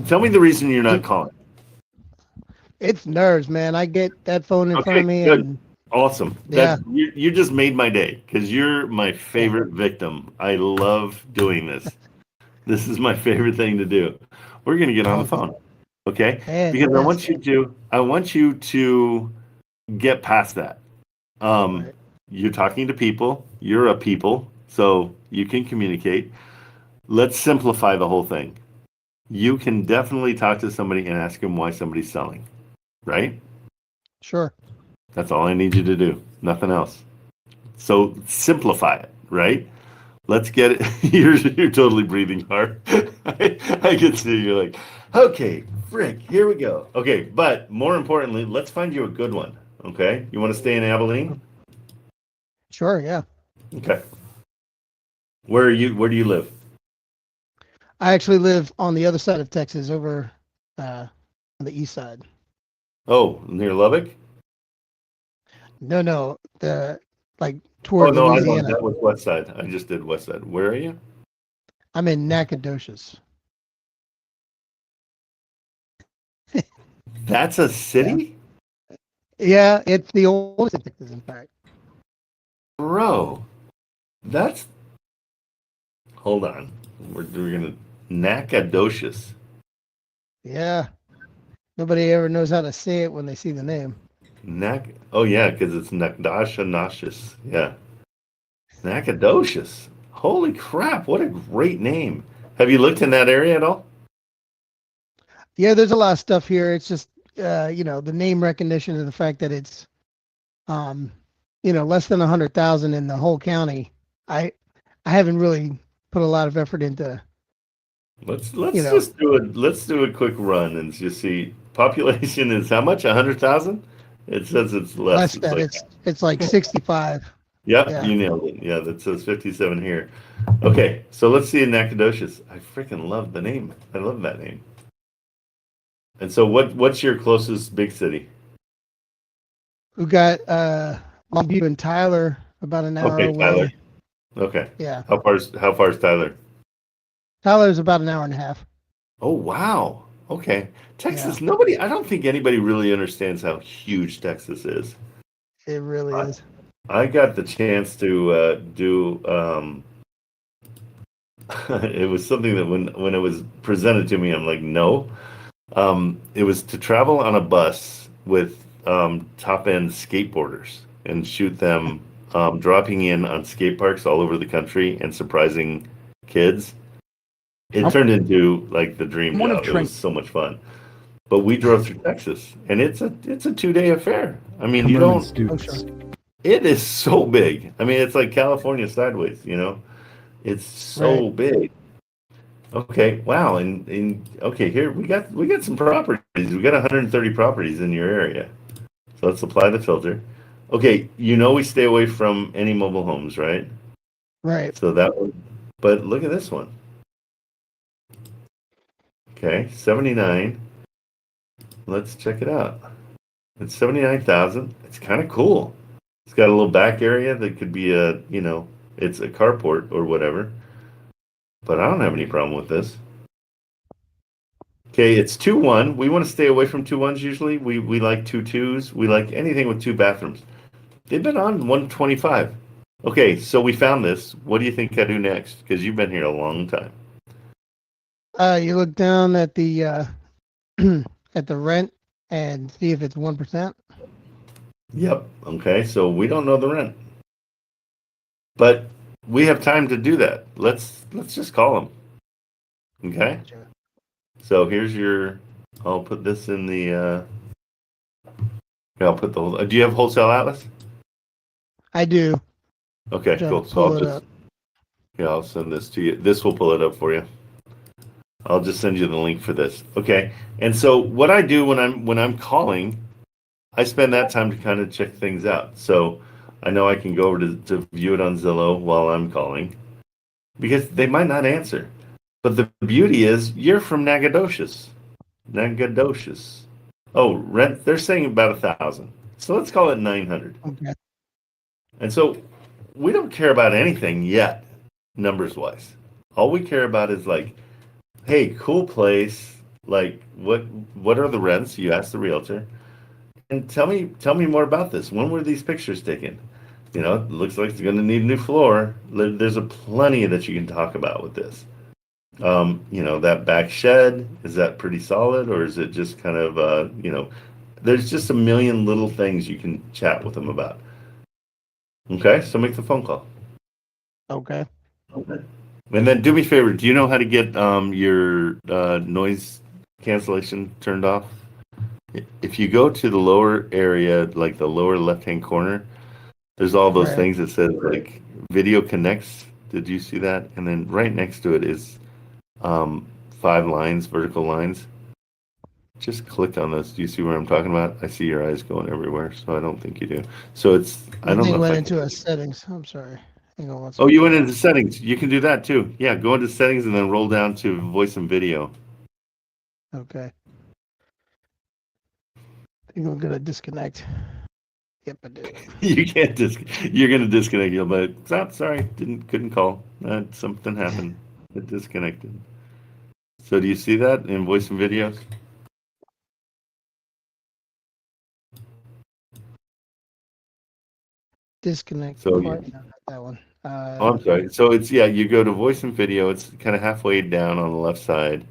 tell me the reason you're not calling. It's nerves, man. I get that phone in front of me good. and Awesome. Yeah. You just made my day because you're my favorite victim. I love doing this. This is my favorite thing to do. We're going to get on the phone. Okay? Because I want you to get past that. Um, you're talking to people. You're a people, so you can communicate. Let's simplify the whole thing. You can definitely talk to somebody and ask them why somebody's selling, right? Sure. That's all I need you to do. Nothing else. So simplify it, right? Let's get it. You're totally breathing hard. I can see you're like, okay, frick, here we go. Okay, but more importantly, let's find you a good one. Okay, you want to stay in Abilene? Sure. Yeah. Okay. Where are you? Where do you live? I actually live on the other side of Texas, over on the east side. Oh, near Lubbock? No, the like Oh toward no, I don't. Louisiana. That was West Side. I just did West Side. Where are you? I'm in Nacogdoches. That's a city, Yeah, it's the oldest in Texas, in fact. bro. That's. Hold on. We're gonna Nacogdoches. Yeah. Nobody ever knows how to say it when they see the name. Oh yeah, because it's Nacogdoches. Yeah, Nacogdoches. Holy crap! What a great name. Have you looked in that area at all? Yeah, there's a lot of stuff here. It's just the name recognition and the fact that it's um, less than 100,000 in the whole county. I haven't really put a lot of effort into, Let's you know, just do it. Let's do a quick run and just see. Population is how much? 100,000? It says it's less. less It's than like it's like 65. yeah, Yeah. you nailed it. Yeah, that says 57 here. Okay, so let's see in Nacogdoches. I freaking love the name. I love that name. And so what's your closest big city? We got Longview and Tyler about an hour Okay, Tyler. away. Okay. Yeah. How far is Tyler? Tyler's about an hour and a half. Oh wow. Okay. Texas, Yeah. I don't think anybody really understands how huge Texas is. It really I- is. I got the chance to do it was something that when it was presented to me, I'm like, no. It was to travel on a bus with top end skateboarders and shoot them dropping in on skate parks all over the country and surprising kids. It turned into like the dream One of job. It Trent was so much fun. But we drove through Texas, and it's a 2-day affair. I mean, you Kamerman's don't. Oh, students. sure. It is so big. I mean, it's like California sideways. It's Right. so big. Okay, wow, and okay, here we got some properties. We got 130 properties in your area. So let's apply the filter. Okay, we stay away from any mobile homes, right? Right. So that one, but look at this one. Okay, 79. Let's check it out. It's 79,000. It's kind of cool. It's got a little back area that could be it's a carport or whatever. But I don't have any problem with this. Okay, it's 2-1. We want to stay away from 2-1s usually. We like 2-2s. We like anything with 2 bathrooms. They've been on 125. Okay, so we found this. What do you think I do next? Because you've been here a long time. You look down at the at the rent and see if it's 1%. Yep. Okay, so we don't know the rent. But we have time to do that. Let's just call them. Okay? So here's I'll put this in the I'll put the do you have Wholesale Atlas? I do. Okay, Trying cool. to So pull I'll it just up. I'll send this to you. This will pull it up for you. I'll just send you the link for this. Okay. And so what I do when I'm calling, I spend that time to kind of check things out. So I know I can go over to view it on Zillow while I'm calling because they might not answer. But the beauty is you're from Nacogdoches. Nacogdoches. Oh, rent, they're saying about 1,000. So let's call it 900. Okay. And so we don't care about anything yet, numbers wise. All we care about is like, hey, cool place. Like, what are the rents? You ask the realtor, and tell me more about this. When were these pictures taken? It looks like it's going to need a new floor. There's a plenty that you can talk about with this. That back shed, is that pretty solid, or is it just kind of there's just a million little things you can chat with them about. Okay, so make the phone call. Okay. Okay. And then do me a favor. Do you know how to get your noise cancellation turned off? If you go to the lower area, like the lower left-hand corner, there's all those Right. things that says like video connects. Did you see that? And then right next to it is 5 lines, vertical lines. Just click on those. Do you see what I'm talking about? I see your eyes going everywhere, so I don't think you do. So it's, I I don't think know it if went I into can. a settings. I'm sorry. Hang on one Oh, second. you went into settings. You can do that too. Yeah, go into settings and then roll down to voice and video. Okay. I think I'm gonna disconnect. Yep, I did. You can't you're gonna disconnect you, but sorry, couldn't call. Something happened. It disconnected. So do you see that in voice and videos? Disconnect So part. No, not that one. oh, I'm sorry. So it's, yeah, you go to voice and video. It's kind of halfway down on the left side.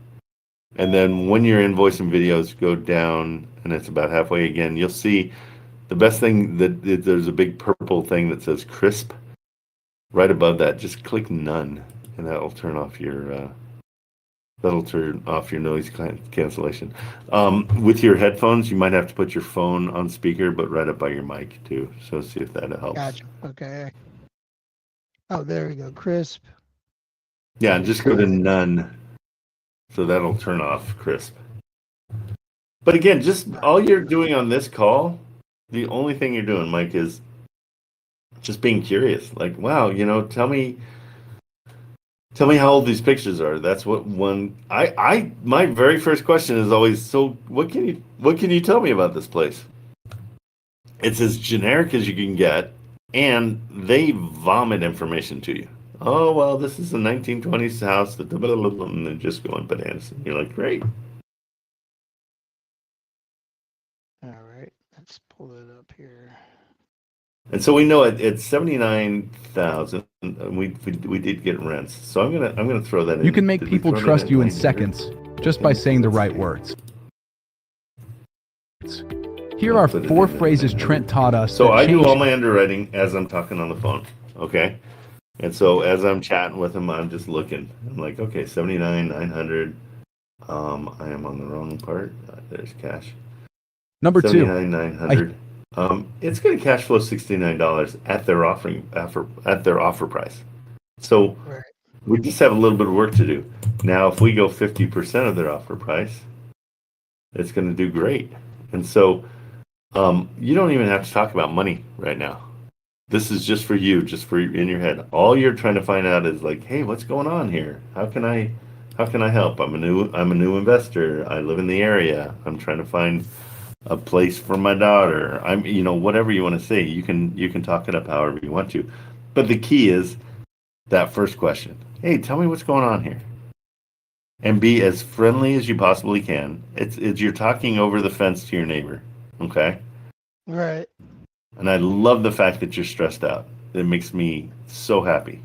And then when you're in voice and videos, go down and it's about halfway again. You'll see the best thing that there's a big purple thing that says crisp. Right above that, just click none and that'll turn off your noise cancellation. With your headphones, you might have to put your phone on speaker, but right up by your mic too. So see if that helps. Gotcha. Okay. Oh, there we go. Crisp. Yeah, just go to none. So that'll turn off crisp. But again, just all you're doing on this call, the only thing you're doing, Mike, is just being curious. Like, wow, tell me how old these pictures are. That's what my very first question is always, so what can you tell me about this place? It's as generic as you can get, and they vomit information to you. Oh, well, this is a 1920s house, and they're just going bananas. And you're like, great. All right. Let's pull it up here. And so we know it's 79,000. We did get rents, so I'm gonna throw that in. You can make Did we people throw that trust you in later? seconds just by saying the right words. Here are Put it 4 in phrases there. Trent taught us. So that I do changed- all my underwriting as I'm talking on the phone, okay? And so as I'm chatting with him, I'm just looking. I'm like, okay, 79,900. I am on the wrong part. There's cash. Number 2, 79,900. It's going to cash flow $69 at their offer price. So Right. we just have a little bit of work to do. Now, if we go 50% of their offer price, it's going to do great. And so you don't even have to talk about money right now. This is just for you, just for in your head. All you're trying to find out is like, hey, what's going on here? How can I help? I'm a new investor. I live in the area. I'm trying to find a place for my daughter. Whatever you want to say, you can talk it up however you want to. But the key is that first question. Hey, tell me what's going on here. And be as friendly as you possibly can. It's you're talking over the fence to your neighbor. Okay? Right. And I love the fact that you're stressed out. It makes me so happy.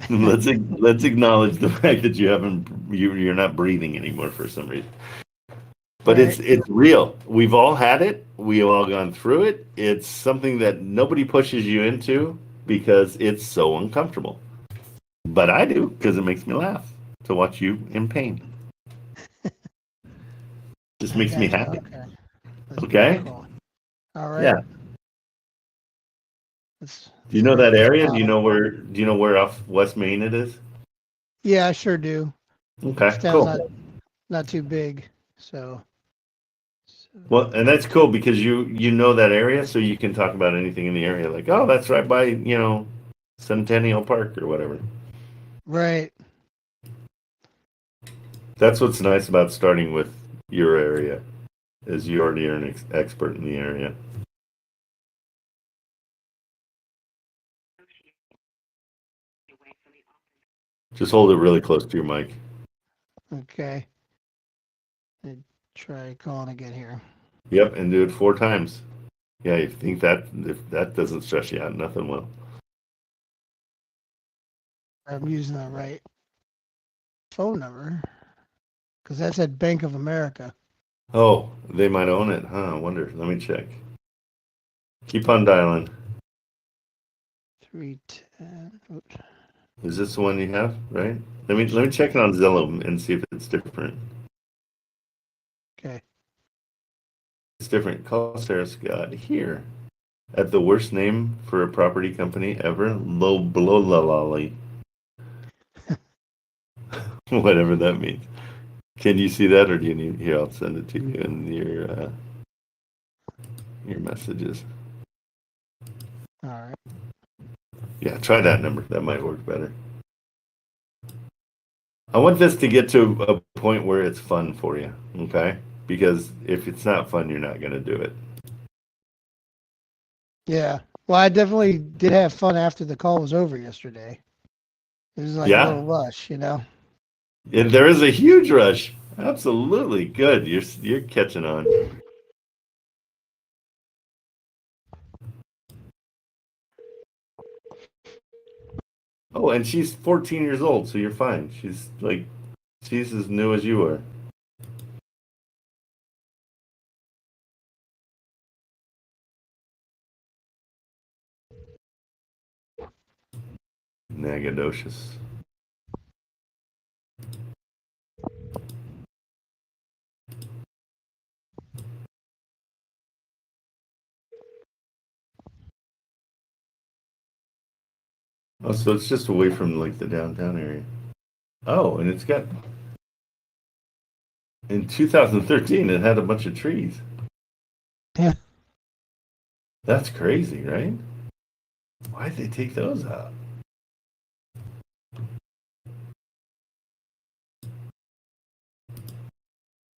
Let's acknowledge the fact that you're not breathing anymore for some reason. But Right. it's real. We've all had it. We've all gone through it. It's something that nobody pushes you into because it's so uncomfortable. But I do, because it makes me laugh to watch you in pain. Just makes me Gotcha. happy. Okay. That's Okay? pretty cool. All right. Yeah. Do you know that area? Do you know where off West Main it is? Yeah, I sure do. Okay, This town's cool. not too big, so. Well, and that's cool because you know that area, so you can talk about anything in the area. Like, oh, that's right by Centennial Park or whatever. Right. That's what's nice about starting with your area, is you already are an expert in the area. Just hold it really close to your mic. Okay. Try calling again here. Yep, and do it 4 times. Yeah, you think that if that doesn't stress you out, nothing will. I'm using the right phone number because that's at Bank of America. Oh, they might own it, huh? I wonder. Let me check. Keep on dialing. 310. Is this the one you have? Right. Let me check it on Zillow and see if it's different. Okay. It's different. Call Sarah Scott here at the worst name for a property company ever. Loblolali. Whatever that means. Can you see that, or do you need? Here, I'll send it to you in your messages. All right. Yeah, try that number. That might work better. I want this to get to a point where it's fun for you, okay? Because if it's not fun, you're not going to do it. Yeah. Well, I definitely did have fun after the call was over yesterday. It was like a Yeah. little rush, you know? And there is a huge rush. Absolutely. Good. You're catching on. Oh, and she's 14 years old, so you're fine. She's as new as you are. Nagadocious. Oh, so it's just away from like the downtown area. Oh, and it's got in 2013 it had a bunch of trees. Yeah. That's crazy, right? Why'd they take those out?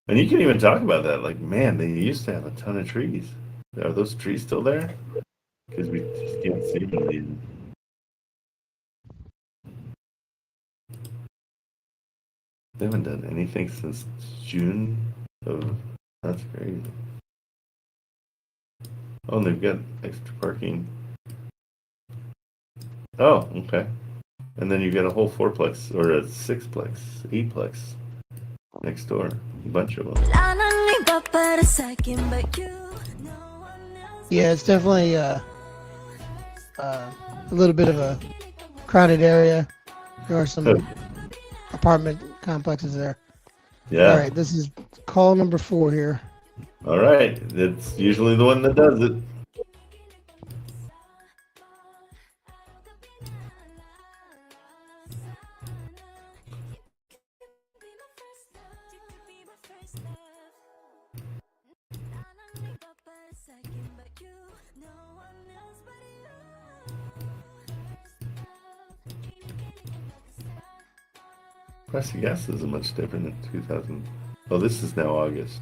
And you can even talk about that. Like, man, they used to have a ton of trees. Are those trees still there? Because we just can't see them. They haven't done anything since June of. That's crazy. Oh, and they've got extra parking. Oh, okay. And then you get a whole fourplex or a sixplex, eightplex next door. A bunch of them. Yeah, it's definitely a little bit of a crowded area. There are some apartment complexes there. Yeah. All right, this is call number 4 here. All right. It's usually the one that does it. Price of gas isn't much different in 2000. Oh, this is now August.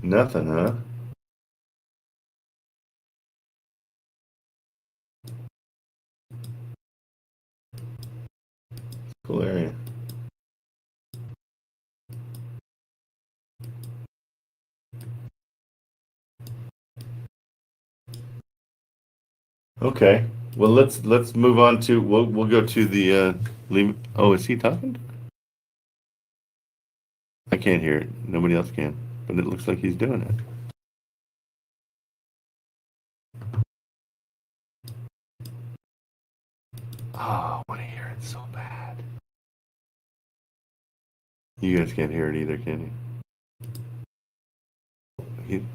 Nothing, huh? Cool area. Okay. Well, let's move on to we'll go to the oh, is he talking? I can't hear it. Nobody else can, but it looks like he's doing it. Oh, I want to hear it so bad. You guys can't hear it either, can you?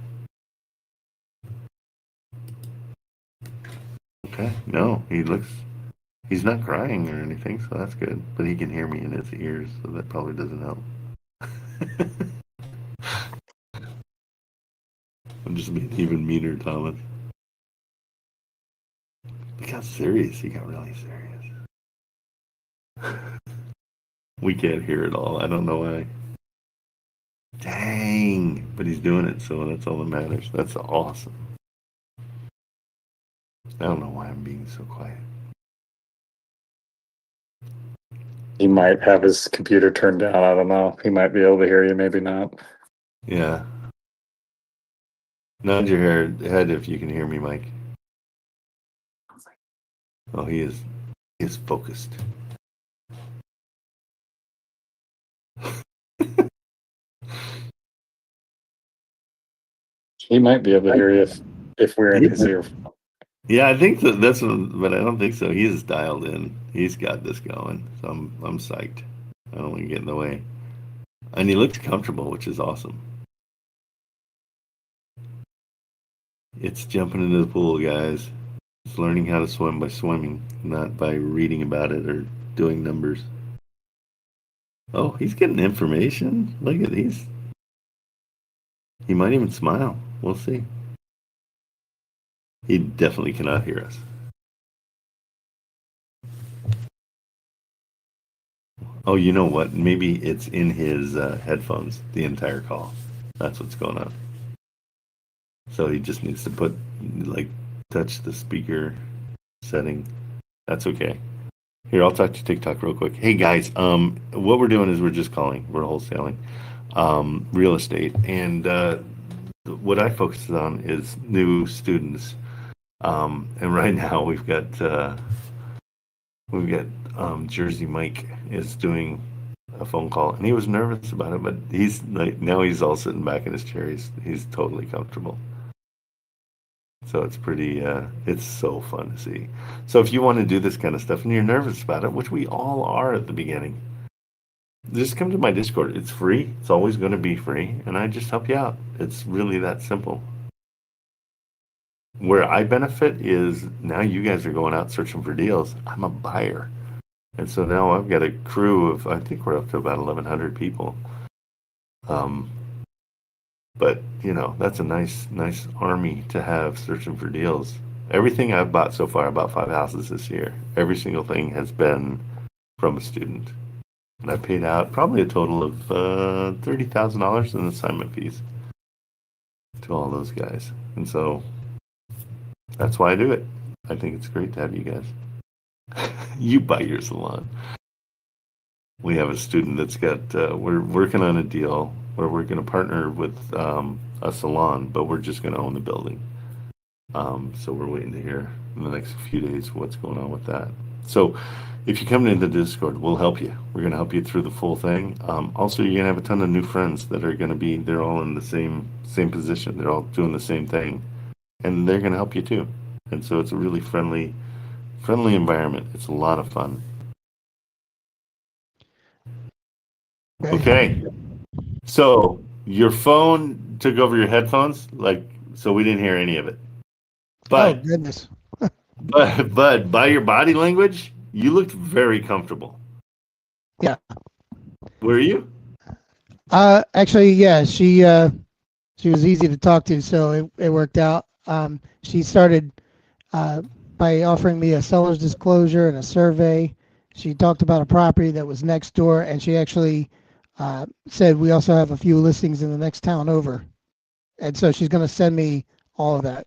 Okay. No, he's not crying or anything, so that's good. But he can hear me in his ears, so that probably doesn't help. I'm just being even meaner, Thomas. He got serious. He got really serious. We can't hear it all. I don't know why. Dang. But he's doing it, so that's all that matters. That's awesome. I don't know why I'm being so quiet. He might have his computer turned down. I don't know. He might be able to hear you, maybe not. Yeah. Nod your head if you can hear me, Mike. Oh, he is focused. He might be able to hear you if we're in his ear. Yeah, I think that's what, but I don't think so. He's dialed in. He's got this going. So I'm psyched. I don't want to get in the way. And he looks comfortable, which is awesome. It's jumping into the pool, guys. It's learning how to swim by swimming, not by reading about it or doing numbers. Oh, he's getting information. Look at these. He might even smile. We'll see. He definitely cannot hear us. Oh, you know what? Maybe it's in his headphones, the entire call. That's what's going on. So he just needs to touch the speaker setting. That's okay. Here, I'll talk to TikTok real quick. Hey guys, what we're doing is we're just calling. We're wholesaling real estate, and what I focus on is new students. And right now we've got Jersey Mike is doing a phone call, and he was nervous about it, but he's now he's all sitting back in his chair. He's totally comfortable. So it's pretty, it's so fun to see. So if you want to do this kind of stuff and you're nervous about it, which we all are at the beginning, just come to my Discord. It's free. It's always going to be free. And I just help you out. It's really that simple. Where I benefit is now you guys are going out searching for deals. I'm a buyer. And so now I've got a crew of, I think we're up to about 1,100 people. But, you know, that's a nice army to have searching for deals. Everything I've bought so far, I bought 5 houses this year. Every single thing has been from a student. And I paid out probably a total of $30,000 in assignment fees to all those guys. And so that's why I do it. I think it's great to have you guys. You buy your salon. We have a student that's got, we're working on a deal where we're going to partner with a salon, but we're just going to own the building. So we're waiting to hear in the next few days what's going on with that. So if you come into the Discord, we'll help you. We're going to help you through the full thing. Also, you're going to have a ton of new friends that are going to be, they're all in the same position. They're all doing the same thing. And they're going to help you too. And so it's a really friendly environment. It's a lot of fun. Okay. So your phone took over your headphones, so we didn't hear any of it. But, oh goodness. but by your body language, you looked very comfortable. Yeah. Were you? Actually, yeah. She was easy to talk to, so it worked out. She started by offering me a seller's disclosure and a survey. She talked about a property that was next door, and she actually said we also have a few listings in the next town over. And so she's going to send me all of that.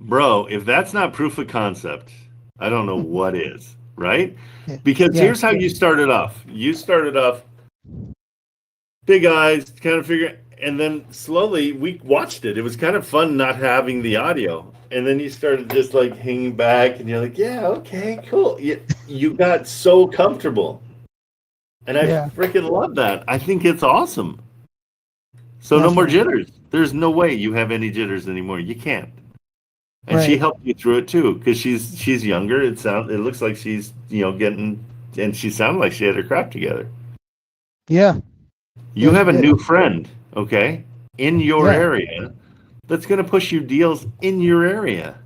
Bro, if that's not proof of concept, I don't know what is, right? Yeah. Because here's how you started off. You started off big eyes, kind of figure, and then slowly we watched it. It was kind of fun not having the audio. And then you started just like hanging back and you're like, yeah, okay, cool. You got so comfortable. And I freaking love that. I think it's awesome. So no more jitters. There's no way you have any jitters anymore. You can't. And she helped you through it too, because she's younger. It looks like she's getting, and she sounded like she had her crap together. Yeah. You have a new friend, okay, in your area that's going to push you deals in your area.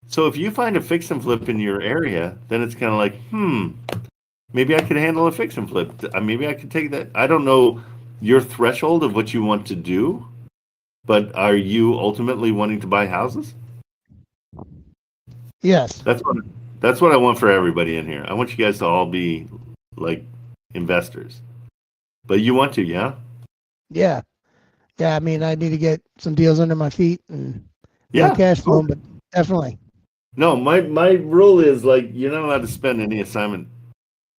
So if you find a fix and flip in your area, then it's kind of like, maybe I could handle a fix and flip. Maybe I could take that. I don't know your threshold of what you want to do, but are you ultimately wanting to buy houses? Yes. That's what I want for everybody in here. I want you guys to all be like investors. But you want to, yeah? Yeah. Yeah, I mean, I need to get some deals under my feet and my cash flow, but definitely. No, my rule is like you're not allowed to spend any assignment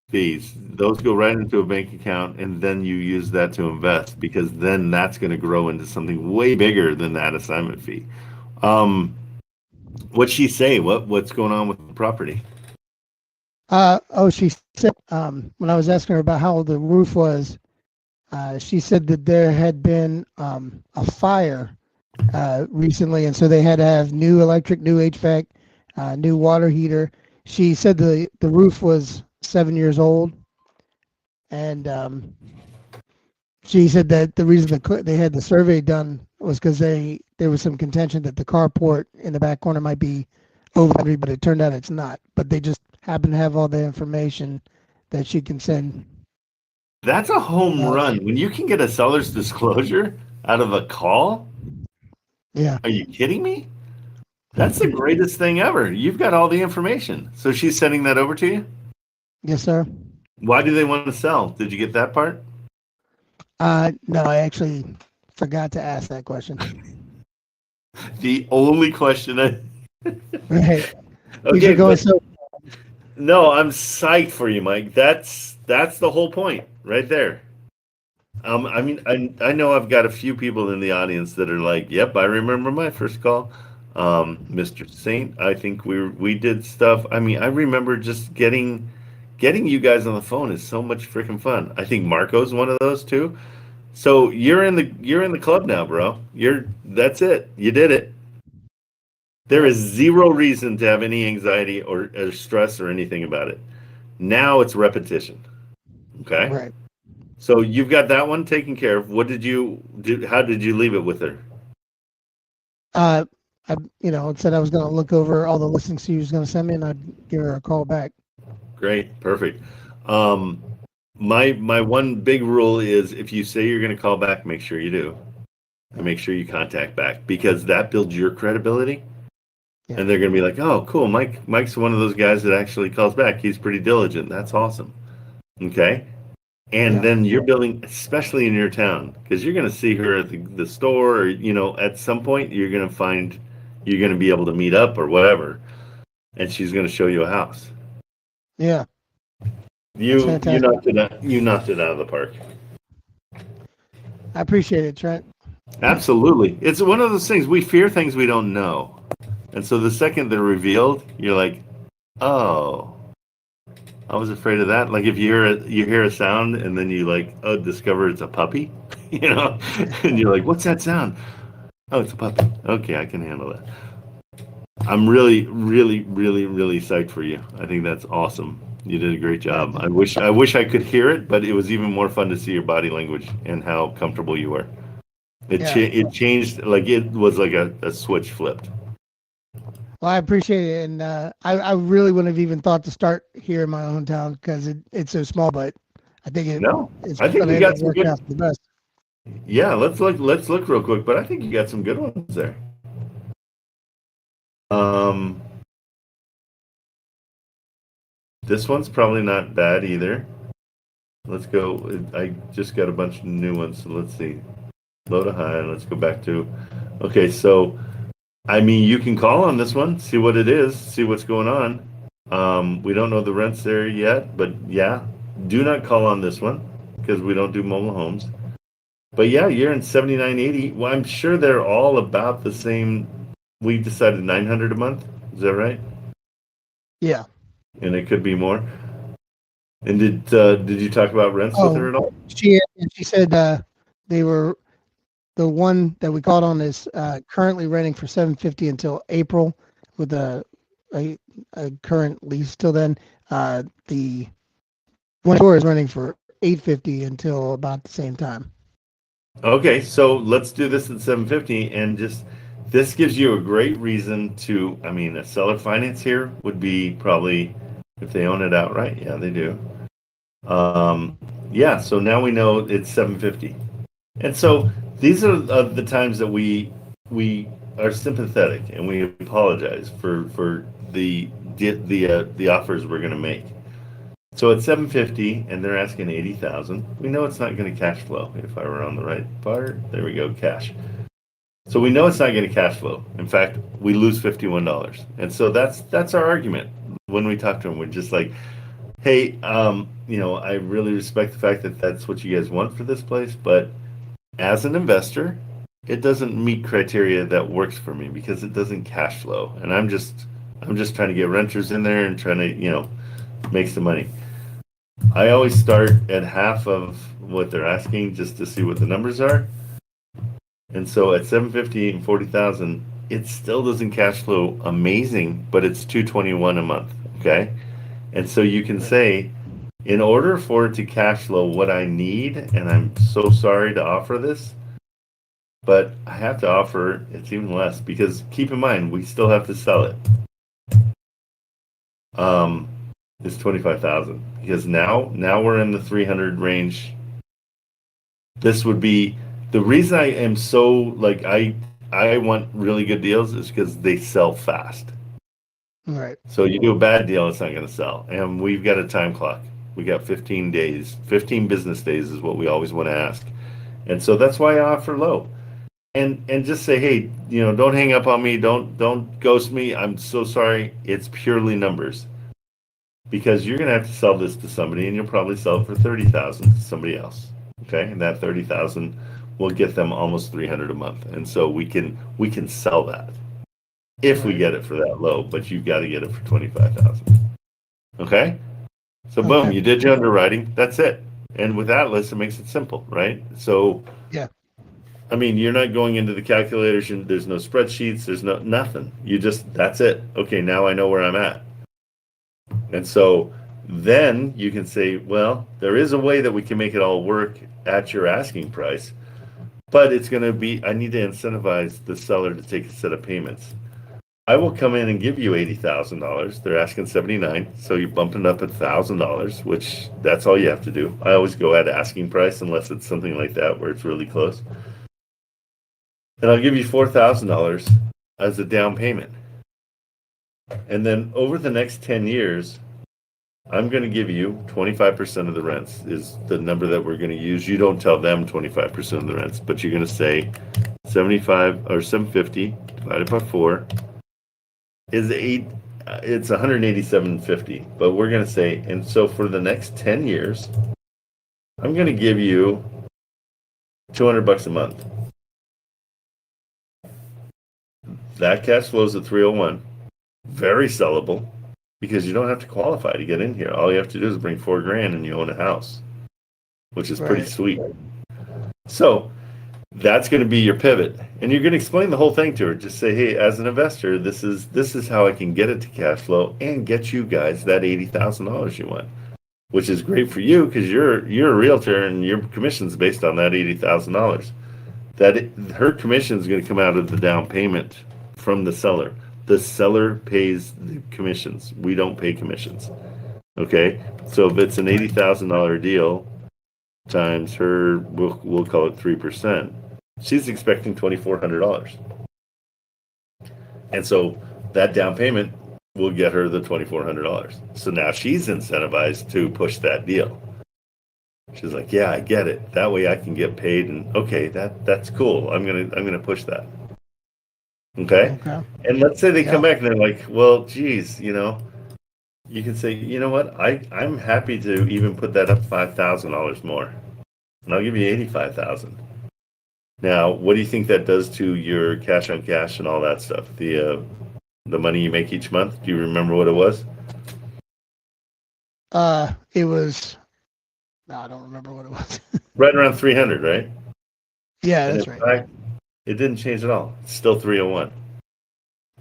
fees. Those go right into a bank account, and then you use that to invest, because then that's going to grow into something way bigger than that assignment fee. What'd she say? What's going on with the property? She said, when I was asking her about how the roof was, she said that there had been a fire recently, and so they had to have new electric, new HVAC, new water heater. She said the roof was 7 years old, and she said that the reason they had the survey done was because there was some contention that the carport in the back corner might be over, but it turned out it's not. But they just happen to have all the information that she can send. That's a home run. When you can get a seller's disclosure out of a call, Yeah. are you kidding me? That's the greatest thing ever. You've got all the information. So she's sending that over to you? Yes, sir. Why do they want to sell? Did you get that part? No, I actually forgot to ask that question. The only question I Right. Okay, going but so no, I'm psyched for you, Mike. That's the whole point right there. I mean, I know I've got a few people in the audience that are like, "Yep, I remember my first call." Mr. Saint, I think we did stuff. I mean, I remember just getting you guys on the phone is so much freaking fun. I think Marco's one of those too. So you're in the club now, bro. That's it. You did it. There is zero reason to have any anxiety or stress or anything about it. Now it's repetition. Okay? right. So you've got that one taken care of. What did you do? How did you leave it with her? I said I was going to look over all the listings she was going to send me, and I'd give her a call back. Great, perfect. My one big rule is if you say you're going to call back, make sure you do, and make sure you contact back because that builds your credibility. Yeah. And they're going to be like, "Oh, cool, Mike's one of those guys that actually calls back. He's pretty diligent. That's awesome." Okay. And Yeah. then you're building, especially in your town, because you're going to see her at the store, or at some point you're going to be able to meet up or whatever, and she's going to show you a house. Yeah. You fantastic. knocked it out of the park. I appreciate it, Trent. Absolutely, it's one of those things we fear things we don't know, and so the second they're revealed, you're like, oh. I was afraid of that. Like if you hear a sound and then you discover it's a puppy, and you're like, "What's that sound?" Oh, it's a puppy. Okay, I can handle that. I'm really, really, really, really psyched for you. I think that's awesome. You did a great job. I wish I could hear it, but it was even more fun to see your body language and how comfortable you were. It changed, like it was like a switch flipped. Well, I appreciate it, and I really wouldn't have even thought to start here in my own town because it's so small. But I think it's I think going you to got some work good. out for the best. Yeah, let's look real quick. But I think you got some good ones there. This one's probably not bad either. Let's go. I just got a bunch of new ones, so let's see. Low to high. Let's go back to. Okay, so. I mean, you can call on this one, see what it is, see what's going on. We don't know the rents there yet, but yeah, do not call on this one because we don't do mobile homes. But yeah, you're in 7980. Well, I'm sure they're all about the same. We decided 900 a month. Is that right? Yeah. And it could be more. And did you talk about rents with her at all? She said they were. The one that we called on is currently renting for $750 until April, with a current lease till then. The one door is running for $850 until about the same time. Okay, so let's do this at 750, and this gives you a great reason to. I mean, a seller finance here would be probably if they own it outright. Yeah, they do. Yeah, so now we know it's 750, and so. These are the times that we are sympathetic and we apologize for the offers we're going to make. So at 750 and they're asking 80,000, we know it's not going to cash flow. If I were on the right part, there we go, cash. So we know it's not going to cash flow. In fact, we lose $51, and so that's our argument when we talk to them. We're just like, hey, I really respect the fact that that's what you guys want for this place, but as an investor, it doesn't meet criteria that works for me because it doesn't cash flow. And I'm just trying to get renters in there and trying to, make some money. I always start at half of what they're asking just to see what the numbers are. And so at 750 and 40,000, it still doesn't cash flow amazing, but it's 221 a month. Okay. And so you can say, in order for it to cash flow what I need, and I'm so sorry to offer this, but I have to offer it's even less because keep in mind, we still have to sell it. It's 25,000 because now we're in the 300 range. This would be the reason I am so like, I want really good deals is because they sell fast. Right. So you do a bad deal, it's not going to sell. And we've got a time clock. We got 15 days, 15 business days is what we always want to ask. And so that's why I offer low. And just say, hey, don't hang up on me. Don't ghost me. I'm so sorry. It's purely numbers. Because you're going to have to sell this to somebody and you'll probably sell it for 30,000 to somebody else. Okay? And that 30,000 will get them almost 300 a month. And so we can sell that if we get it for that low, but you've got to get it for 25,000. Okay? So boom, Okay. you did your underwriting. That's it. And with Atlas, it makes it simple, right? So Yeah. I mean, you're not going into the calculators. There's no spreadsheets. There's nothing. That's it. Okay, now I know where I'm at. And so then you can say, well, there is a way that we can make it all work at your asking price, but it's going to be, I need to incentivize the seller to take a set of payments. I will come in and give you $80,000. They're asking 79, so you're bumping up at $1,000, which that's all you have to do. I always go at asking price unless it's something like that where it's really close. And I'll give you $4,000 as a down payment. And then over the next 10 years, I'm going to give you 25% of the rents is the number that we're going to use. You don't tell them 25% of the rents, but you're going to say 75 or 750 divided by 4 is it's 187.50. But we're going to say, and so for the next 10 years, I'm going to give you $200 a month. That cash flows at 301. Very sellable because you don't have to qualify to get in here. All you have to do is bring $4,000 and you own a house, which is pretty sweet. So that's going to be your pivot, and you're going to explain the whole thing to her. Just say, hey, as an investor, this is how I can get it to cash flow and get you guys that $80,000 you want, which is great for you because you're a realtor and your commission's based on that $80,000. Her commission is going to come out of the down payment from the seller. The seller pays the commissions. We don't pay commissions. Okay? So if it's an $80,000 deal times her, we'll call it 3%, she's expecting $2,400. And so that down payment will get her the $2,400. So now she's incentivized to push that deal. She's like, yeah, I get it. That way I can get paid, and okay, that's cool. I'm gonna push that. Okay? And let's say they come back and they're like, well, geez, you can say, you know what? I'm happy to even put that up $5,000 more, and I'll give you $85,000. Now, what do you think that does to your cash on cash and all that stuff? The money you make each month. Do you remember what it was? It was. No, I don't remember what it was. Right around 300, right? Yeah, And that's in right. fact, it didn't change at all. It's still 301.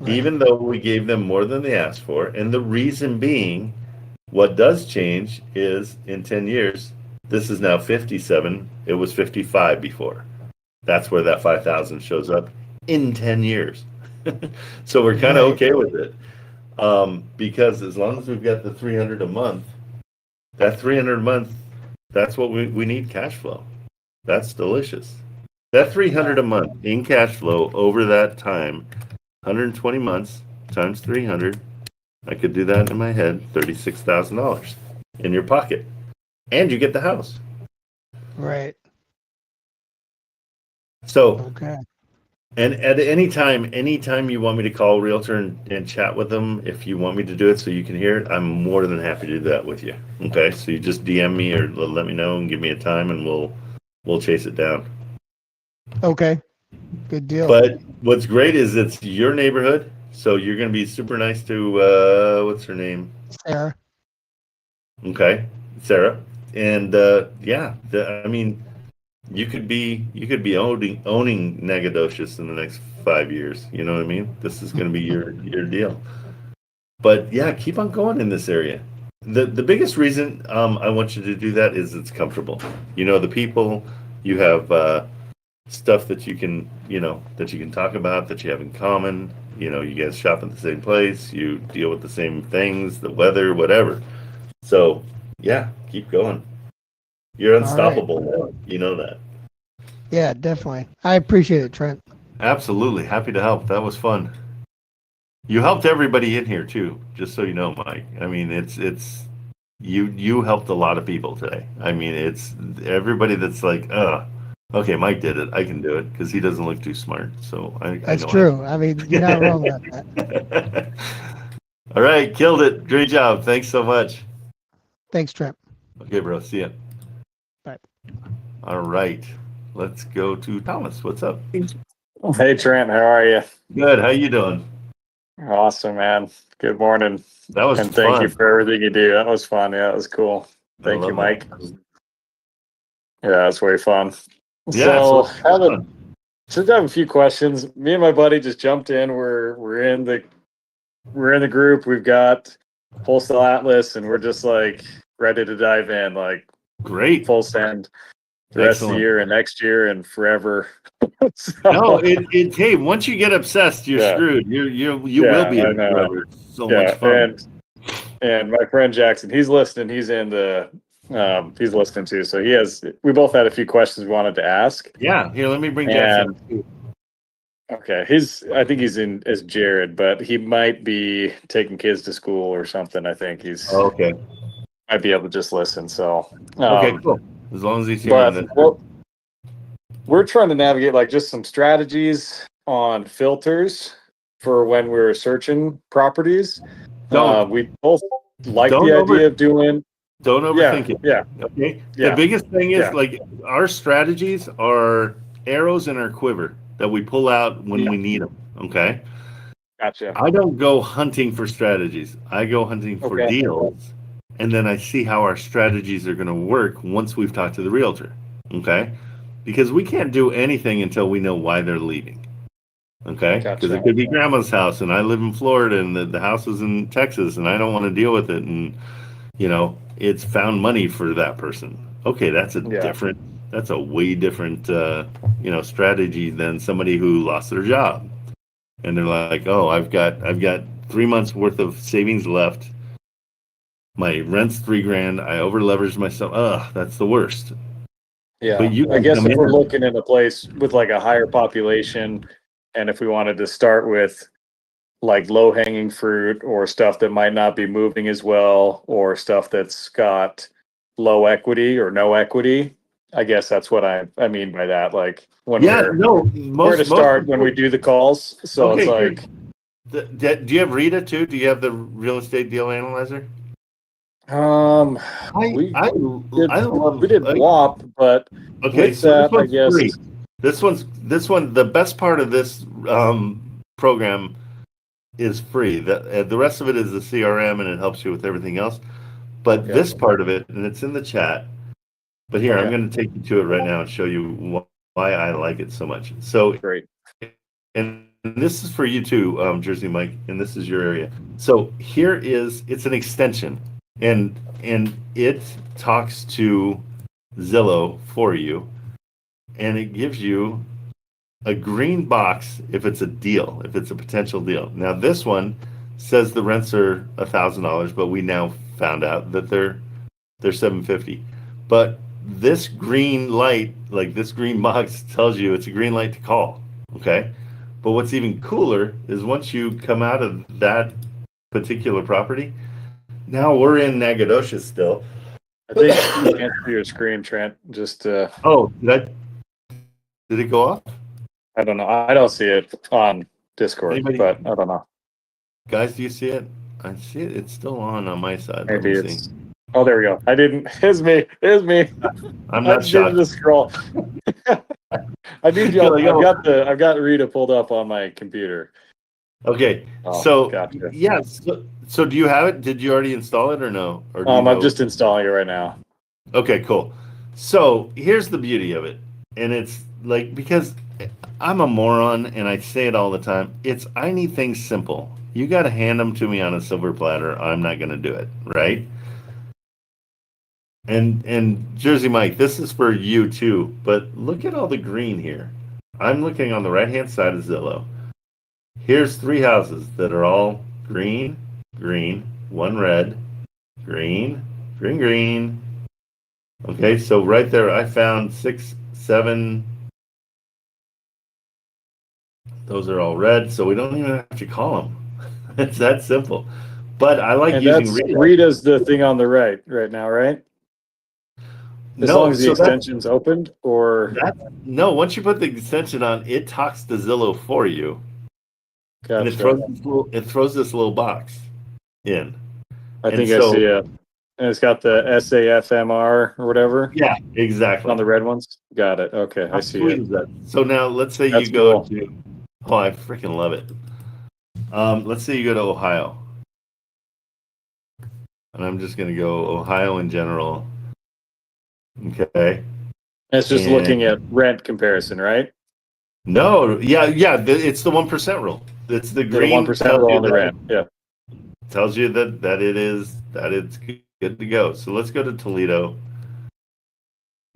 Right. Even though we gave them more than they asked for. And the reason being, what does change is in 10 years, this is now 57. It was 55 before. That's where that 5,000 shows up in 10 years. So we're kind of okay with it. Because as long as we've got the 300 a month, that 300 a month, that's what we need cash flow. That's delicious. That 300 a month in cash flow over that time, 120 months times 300, I could do that in my head, $36,000 in your pocket. And you get the house. Right. So, Okay. and at anytime you want me to call a realtor and chat with them, if you want me to do it so you can hear it, I'm more than happy to do that with you. Okay, so you just DM me or let me know and give me a time, and we'll chase it down. Okay. Good deal. But what's great is it's your neighborhood, so you're going to be super nice to what's her name? Sarah. Okay, Sarah. And yeah, I mean, you could be owning Nagadocious in the next 5 years. You know what I mean? This is going to be your deal. But yeah, keep on going in this area. The biggest reason I want you to do that is it's comfortable. You know the people. You have stuff that you can talk about, that you have in common. You know, you guys shop at the same place. You deal with the same things, the weather, whatever. So yeah, keep going. You're All right. unstoppable now. You know that. Yeah, definitely. I appreciate it, Trent. Absolutely. Happy to help. That was fun. You helped everybody in here too, just so you know, Mike. I mean, it's you helped a lot of people today. I mean, it's everybody that's like, okay, Mike did it. I can do it because he doesn't look too smart. So I That's know true. I mean, you're not wrong about that. All right, killed it. Great job. Thanks so much. Thanks, Trent. Okay, bro. See ya. Bye. All right. Let's go to Thomas. What's up? Hey Trent, how are you? Good. How you doing? Awesome, man. Good morning. That was And thank fun. you for everything you do. That was fun. Yeah, that was cool. Thank you, love Mike. that. Yeah, it's way fun. Yeah, So so just have a few questions. Me and my buddy just jumped in. We're in the group. We've got Wholesale Atlas, and we're just like ready to dive in, like great. full send the rest of the Excellent. year and next year and forever. So- No, hey, once you get obsessed, you're Yeah. screwed. You Yeah, will be I in know. forever. It's so much fun. And my friend Jackson, he's listening. He's he's listening too. So we both had a few questions we wanted to ask. Yeah, here, let me bring Jackson. Okay, I think he's in as Jared, but he might be taking kids to school or something. I think he's Okay. might be able to just listen. So Okay, cool. As long as he's here on but this. we're trying to navigate like just some strategies on filters for when we're searching properties. We both like the idea of doing. Don't overthink it. Yeah. Okay. Yeah. The biggest thing is Yeah. like our strategies are arrows in our quiver that we pull out when we need them. Okay. Gotcha. I don't go hunting for strategies. I go hunting for Okay. deals, and then I see how our strategies are going to work once we've talked to the realtor. Okay, because we can't do anything until we know why they're leaving. Okay, because Gotcha. it could be grandma's house, and I live in Florida, and the house is in Texas, and I don't want to deal with it, and it's found money for that person. Okay, that's a way different strategy than somebody who lost their job. And they're like, oh, I've got 3 months worth of savings left. My rent's $3,000. I over leveraged myself. Ugh, that's the worst. Yeah. But you I guess come if we're in- looking at a place with like a higher population, and if we wanted to start with like low hanging fruit or stuff that might not be moving as well, or stuff that's got low equity or no equity, I guess that's what I mean by that. Like when where to start when we do the calls. So Okay, it's like, do you have Rita too? Do you have the real estate deal analyzer? we I love. did WAP, but Okay, with so that, this one's I guess free. This one. The best part of this program is free. The rest of it is the CRM, and it helps you with everything else. But Okay. this part of it, and it's in the chat. But here, I'm Okay. going to take you to it right now and show you why I like it so much. So, great. and this is for you too, Jersey Mike, and this is your area. So it's an extension, and it talks to Zillow for you, and it gives you a green box if it's a deal, if it's a potential deal. Now this one says the rents are $1,000, but we now found out that they're $750. But this green light, like this green box, tells you it's a green light to call. Okay. But what's even cooler is once you come out of that particular property, now we're in Nagadocious still. I think you can't see your screen, Trent. Just Oh, did it go off? I don't know. I don't see it on Discord, Anybody- but I don't know. Guys, do you see it? I see it. It's still on my side. Let Maybe me it's. see. Oh, there we go. I didn't. It's me. I'm not I didn't shocked. just scroll. I need You're y'all. like, oh. I've got Rita pulled up on my computer. Okay, Oh, so gotcha. yeah, so do you have it? Did you already install it or no? Or do you I'm know? just installing it right now. Okay, cool. So here's the beauty of it, and it's like because I'm a moron and I say it all the time. I need things simple. You got to hand them to me on a silver platter. I'm not going to do it, right? And Jersey Mike, this is for you too. But look at all the green here. I'm looking on the right hand side of Zillow. Here's 3 houses that are all green, green, one red, green, green, green. Okay, so right there, I found 6, 7. Those are all red, so we don't even have to call them. It's that simple. But I like And using that's Rita. Rita's the thing on the right now, right? As long No, as the so extension's opened, or no. Once you put the extension on, it talks to Zillow for you, and gotcha. it throws this little box in. I And think I so see it. And it's got the SAFMR or whatever yeah, exactly. on the red ones. Got it. Okay, How I see sweet it. is that? So now let's say That's you go cool. to. Oh, I freaking love it. Let's say you go to Ohio, and I'm just going to go Ohio in general. Okay. And it's just And looking at rent comparison, right? no, yeah, it's the 1% rule. It's the The green 1% rule on the rent. Yeah. tells you that it's good to go. So let's go to Toledo,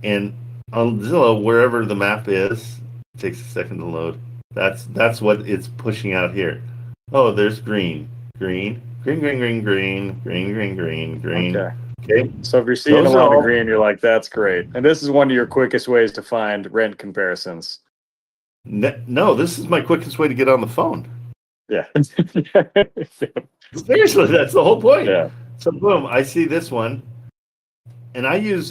and on Zillow, wherever the map is, it takes a second to load. That's what it's pushing out here. Oh, there's green, green, green, green, green, green, green, green, green, green. Okay. Okay. So if you're seeing Those a are lot of all- green, you're like, that's great. And this is one of your quickest ways to find rent comparisons. No, this is my quickest way to get on the phone. Yeah. Seriously, that's the whole point. Yeah. So boom, I see this one, and I use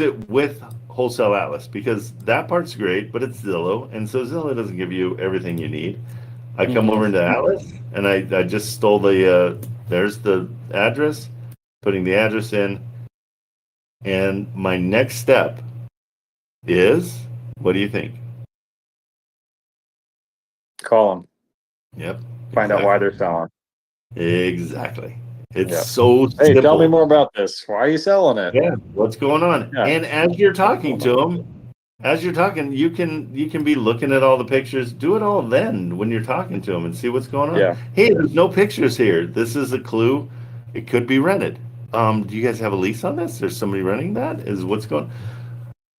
it with Wholesale Atlas because that part's great, but it's Zillow, and so Zillow doesn't give you everything you need. I come Mhm. over into Atlas, and I just stole the there's the address, putting the address in, and my next step is what do you think? Call them. Yep. Find out why they're selling. Exactly. It's Yeah. so Hey, simple. tell me more about this. Why are you selling it? Yeah, what's going on? Yeah. And as you're talking to them, you can be looking at all the pictures. Do it all then when you're talking to them and see what's going on. Yeah. Hey, there's no pictures here. This is a clue. It could be rented. Do you guys have a lease on this? There's somebody renting that? Is what's going.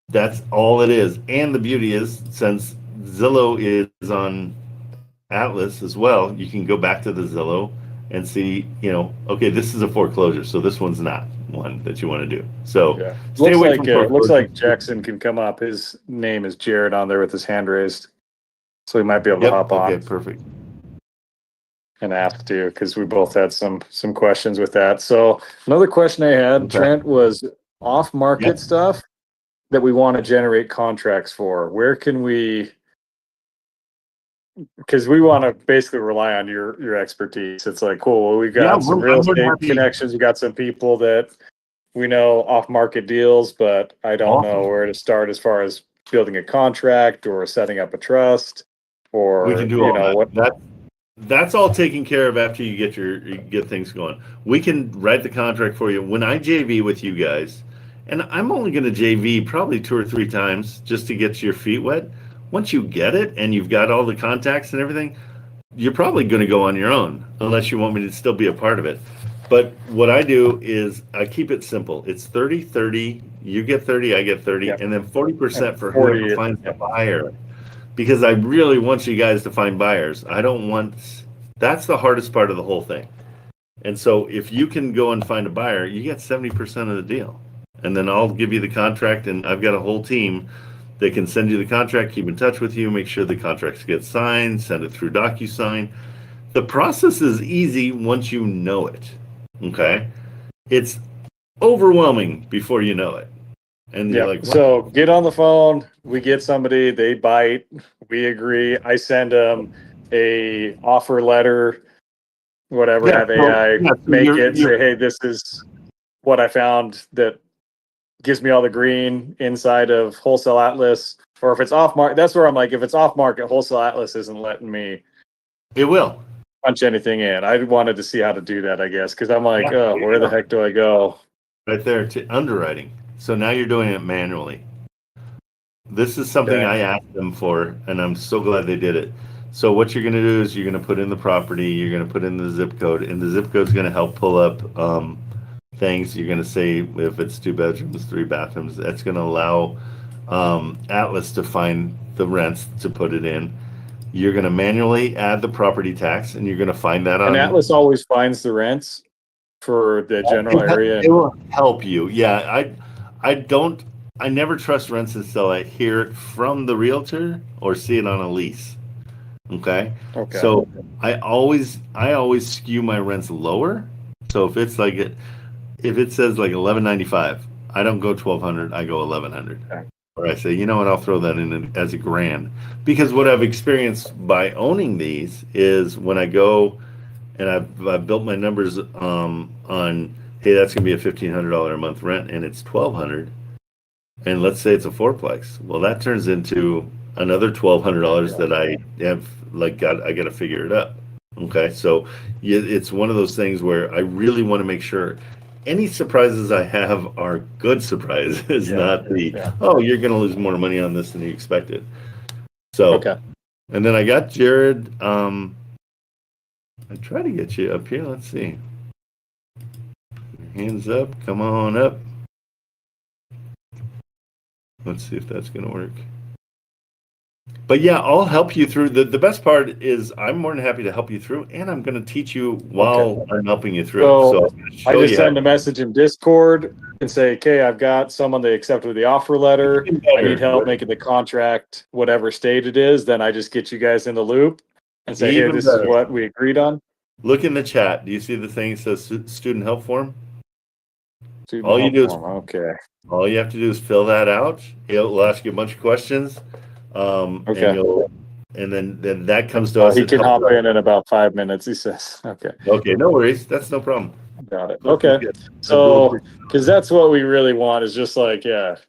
That's all it is. And the beauty is, since Zillow is on Atlas as well, you can go back to the Zillow and see, okay, this is a foreclosure, so this one's not one that you want to do. So Yeah. stay away from Looks foreclosure. like Jackson can come up. His name is Jared on there with his hand raised. So he might be able to hop on Okay, perfect. and ask you because we both had some questions with that. So another question I had, Okay. Trent, was off market Yep. stuff that we want to generate contracts for. Where can we? Because we want to basically rely on your expertise. It's like, cool, well, we've got some real I'm more than estate happy. connections. We got some people that we know off market deals, but I don't know where to start as far as building a contract or setting up a trust or We can do all that. what. That's all taken care of after you get things going. We can write the contract for you. When I JV with you guys, and I'm only going to JV probably 2 or 3 times just to get your feet wet. Once you get it and you've got all the contacts and everything, you're probably going to go on your own unless you want me to still be a part of it. But what I do is I keep it simple. It's 30-30. You get 30, I get 30, Yep. and then 40% for 40, whoever finds the buyer. Because I really want you guys to find buyers. That's the hardest part of the whole thing. And so if you can go and find a buyer, you get 70% of the deal. And then I'll give you the contract, and I've got a whole team that can send you the contract, keep in touch with you, make sure the contracts get signed, send it through DocuSign. The process is easy once you know it. Okay? It's overwhelming before you know it. And you're like, what? So get on the phone. We get somebody, they bite, we agree. I send them a offer letter, whatever, Yeah, have AI so make you're- it, say, hey, this is what I found that gives me all the green inside of Wholesale Atlas. Or if it's off market, that's where I'm like, if it's off market, Wholesale Atlas isn't letting me It will. punch anything in. I wanted to see how to do that, I guess, because I'm like, Yeah, oh, where the heck do I go? right there to underwriting. So now you're doing it manually. This is something Okay. I asked them for, and I'm so glad they did it. So what you're going to do is you're going to put in the property, you're going to put in the zip code, and the zip code is going to help pull up things. You're going to say if it's 2 bedrooms, 3 bathrooms. That's going to allow Atlas to find the rents to put it in. You're going to manually add the property tax, and you're going to find that on. And Atlas always finds the rents for the general area. It will help you. Yeah, I never trust rents until I hear it from the realtor or see it on a lease. Okay. Okay. So I always skew my rents lower. So if it's like if it says like 1195, I don't go 1200, I go 1100. Okay. Or I say, you know what, I'll throw that in as a grand. Because what I've experienced by owning these is when I go and I've built my numbers on, hey, that's gonna be a $1,500 a month rent and it's 1200. And let's say it's a fourplex. Well, that turns into another $1,200 that I have I got to figure it up. Okay, so it's one of those things where I really want to make sure any surprises I have are good surprises, not oh, you're going to lose more money on this than you expected. So, Okay. And then I got Jared. I try to get you up here. Let's see. Hands up. Come on up. Let's see if that's going to work. But yeah, I'll help you through. The best part is I'm more than happy to help you through, and I'm going to teach you while I'm helping you through. So I just you send a message in Discord and say, okay, I've got someone that accepted the offer letter. I need help making the contract, whatever state it is. Then I just get you guys in the loop and say, hey, this is what we agreed on. Look in the chat. Do you see the thing that says student help form? All you do is okay. All you have to do is fill that out. It'll ask you a bunch of questions. Okay. And then that comes to us. He can hop in about 5 minutes, he says. Okay. Okay, no worries. That's no problem. Got it. Okay. So, because that's what we really want is just like,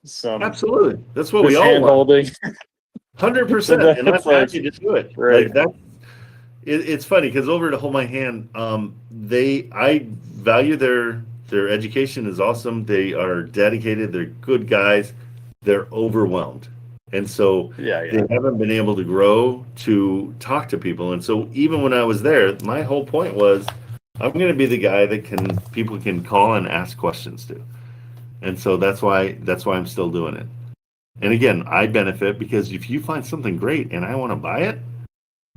some absolutely. That's what we all hand holding. 100%. And I'm happy to do it. Right. Like that. It's funny because over to Hold My Hand, I value their education is awesome. They are dedicated. They're good guys. They're overwhelmed. And so they haven't been able to grow to talk to people. And so even when I was there, my whole point was I'm going to be the guy that people can call and ask questions to. And so that's why I'm still doing it. And again, I benefit because if you find something great and I want to buy it,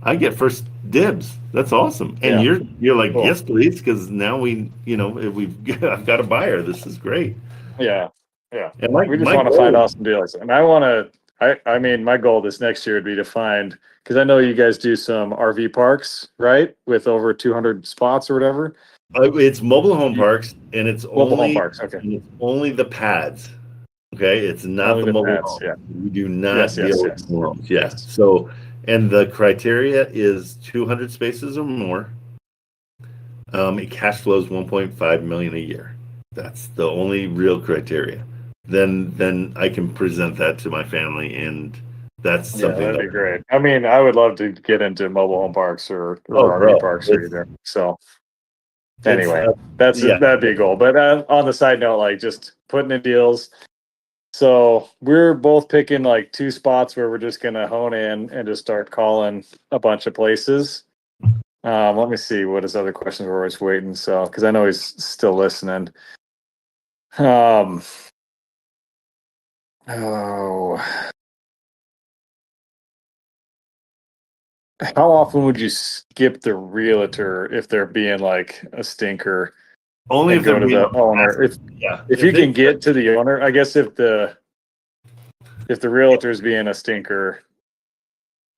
I get first dibs. That's awesome. And you're like, cool. Yes, please, because now I've got a buyer. This is great. Yeah. Yeah. And we just want to find awesome deals. And I mean, my goal this next year would be to find, because I know you guys do some RV parks, right? With over 200 spots or whatever. It's mobile home parks, and it's mobile home parks. Okay. And it's only the pads. Okay, it's not only the mobile home. Yeah. We do not deal with mobile homes. Yes. So, and the criteria is 200 spaces or more. It cash flows 1.5 million a year. That's the only real criteria. Then I can present that to my family, and that's something that'd be great. I mean, I would love to get into mobile home parks or RV parks or either. So anyway, that'd be a goal. But on the side note, like just putting in deals. So we're both picking like 2 spots where we're just gonna hone in and just start calling a bunch of places. Let me see what his other questions were. Always waiting, so because I know he's still listening. How often would you skip the realtor if they're being like a stinker? Only if go to the owner. If you can get to the owner, I guess if the realtor is being a stinker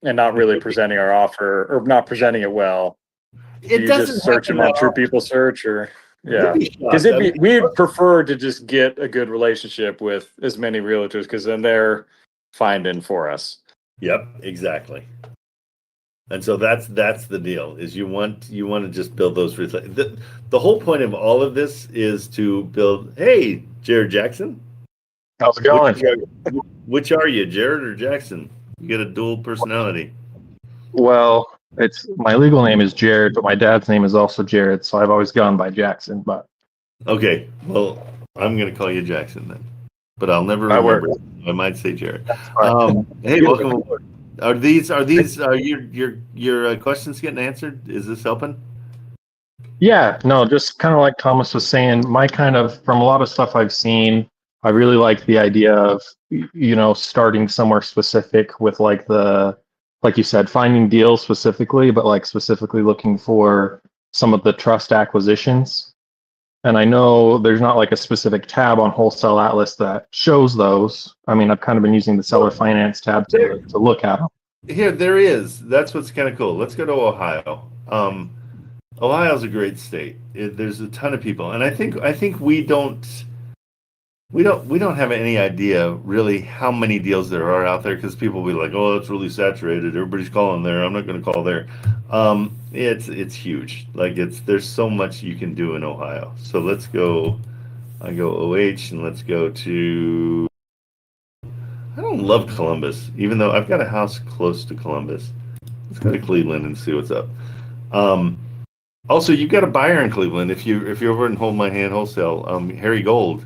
and not really presenting our offer or not presenting it well, you just search them on True People Search or because we'd prefer to just get a good relationship with as many realtors because then they're finding for us. Yep, exactly. And so that's the deal is you want to just build those. The whole point of all of this is to build. Hey, Jared Jackson. How's it going? Which are you, Jared or Jackson? You got a dual personality. Well, it's my legal name is Jared, but my dad's name is also Jared, so I've always gone by Jackson. But Okay, well, I'm going to call you Jackson then, but I'll never That remember. works. I might say Jared. fine. Hey, welcome aboard. Are your questions getting answered? Is this helping? Yeah, no, just kind of like Thomas was saying, my kind of from a lot of stuff I've seen, I really like the idea of starting somewhere specific with like you said, finding deals specifically, but like specifically looking for some of the trust acquisitions. And I know there's not like a specific tab on Wholesale Atlas that shows those. I mean, I've kind of been using the seller finance tab to look at them. Here, there is. That's what's kind of cool. Let's go to Ohio. Ohio's a great state. There's a ton of people, and I think we don't have any idea really how many deals there are out there, because people will be like, oh, it's really saturated. Everybody's calling there. I'm not going to call there. It's huge. Like there's so much you can do in Ohio. So let's go. I go OH and let's go to. I don't love Columbus, even though I've got a house close to Columbus. Let's go to Cleveland and see what's up. Also, you've got a buyer in Cleveland. If you're over in Hold My Hand Wholesale, Harry Gold.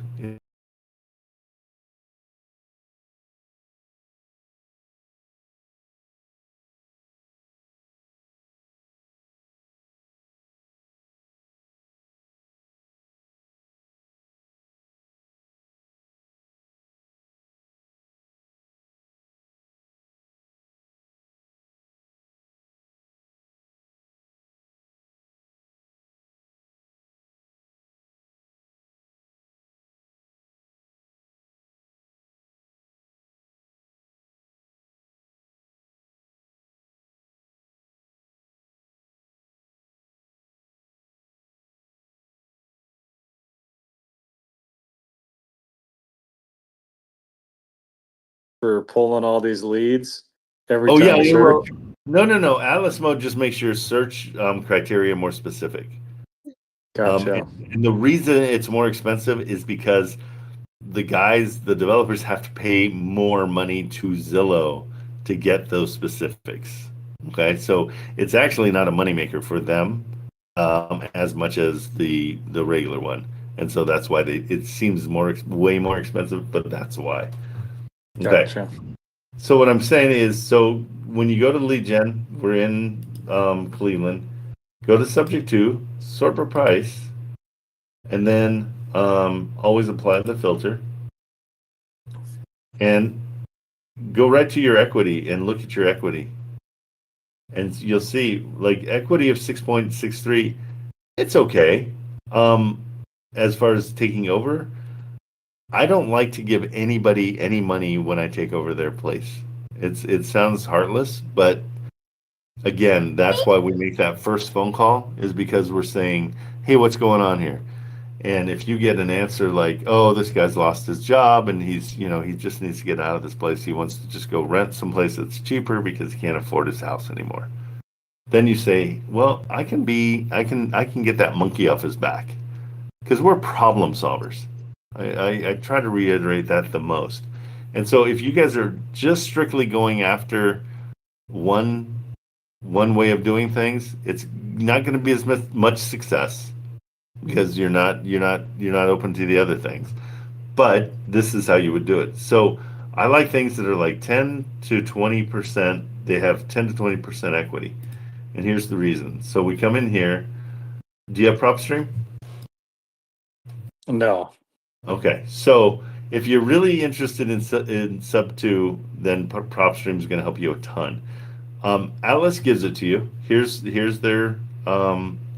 For pulling all these leads every Oh time yeah, you yeah, search. well, no. Atlas mode just makes your search criteria more specific. Gotcha. And the reason it's more expensive is because the developers have to pay more money to Zillow to get those specifics. Okay, so it's actually not a moneymaker for them as much as the regular one, and so that's why it seems way more expensive, but that's why. Okay. Gotcha. So what I'm saying is, so when you go to lead gen, we're in Cleveland. Go to subject to, sort by price, and then always apply the filter. And go right to your equity and look at your equity. And you'll see, like, equity of 6.63, it's okay. As far as taking over, I don't like to give anybody any money when I take over their place. It sounds heartless, but again, that's why we make that first phone call, is because we're saying, hey, what's going on here? And if you get an answer like, oh, this guy's lost his job and he just needs to get out of this place. He wants to just go rent someplace that's cheaper because he can't afford his house anymore. Then you say, well, I can get that monkey off his back, because we're problem solvers. I try to reiterate that the most. And so if you guys are just strictly going after one way of doing things, it's not going to be as much success, because you're not open to the other things. But this is how you would do it. So I like things that are like 10 to 20%. They have 10 to 20% equity. And here's the reason. So we come in here. Do you have PropStream? No. Okay. So if you're really interested in sub 2, then PropStream is going to help you a ton. Atlas gives it to you. Here's their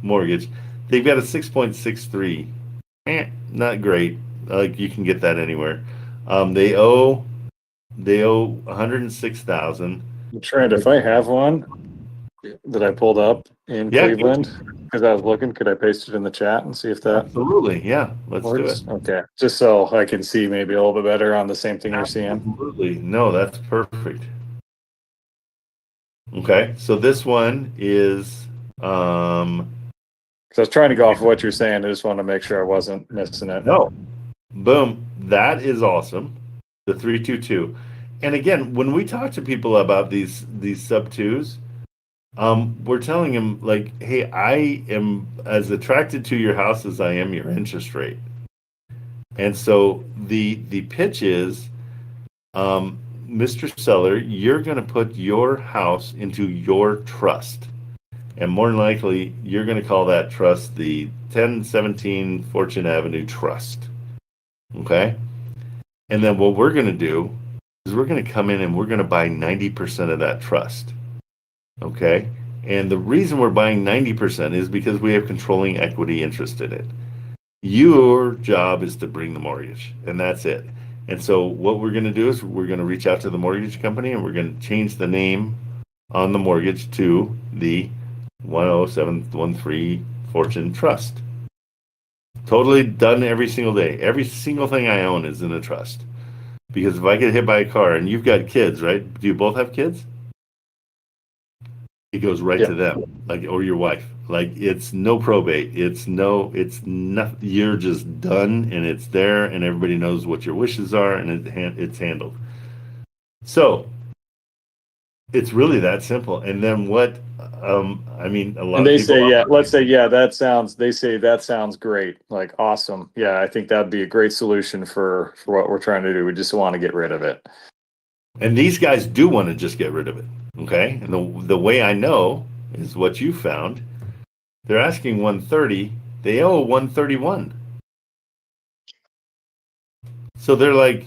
mortgage. They've got a 6.63. Not great. Like, you can get that anywhere. They owe 106,000. Trent, if I have one that I pulled up in Yeah, Cleveland, because I was looking, could I paste it in the chat and see if that Absolutely, yeah. Let's works? do it. Okay. Just so I can see maybe a little bit better on the same thing you're seeing. Absolutely. No, that's perfect. Okay, so this one is Because I was trying to go off of what you're saying. I just wanted to make sure I wasn't missing it. no. Boom. That is awesome. The 322. And again, when we talk to people about these sub twos, we're telling them like, hey, I am as attracted to your house as I am your interest rate. And so the pitch is, Mr. Seller, you're going to put your house into your trust. And more than likely, you're going to call that trust the 1017 Fortune Avenue Trust. Okay? And then what we're going to do is we're going to come in and we're going to buy 90% of that trust. Okay? And the reason we're buying 90% is because we have controlling equity interest in it. Your job is to bring the mortgage, and that's it. And so what we're going to do is we're going to reach out to the mortgage company and we're going to change the name on the mortgage to the 10713 Fortune Trust. Totally done every single day. Every single thing I own is in a trust. Because if I get hit by a car, and you've got kids, right? Do you both have kids? It goes right to them, like, or your wife. Like, it's no probate. It's not. You're just done, and it's there, and everybody knows what your wishes are, and it's handled. So it's really that simple. And then what? I mean, a lot. And they of people say, yeah. Let's say, yeah. They say that sounds great. Like, awesome. Yeah, I think that'd be a great solution for what we're trying to do. We just want to get rid of it. And these guys do want to just get rid of it. Okay, and the way I know is what you found. They're asking 130. They owe 131. So they're like,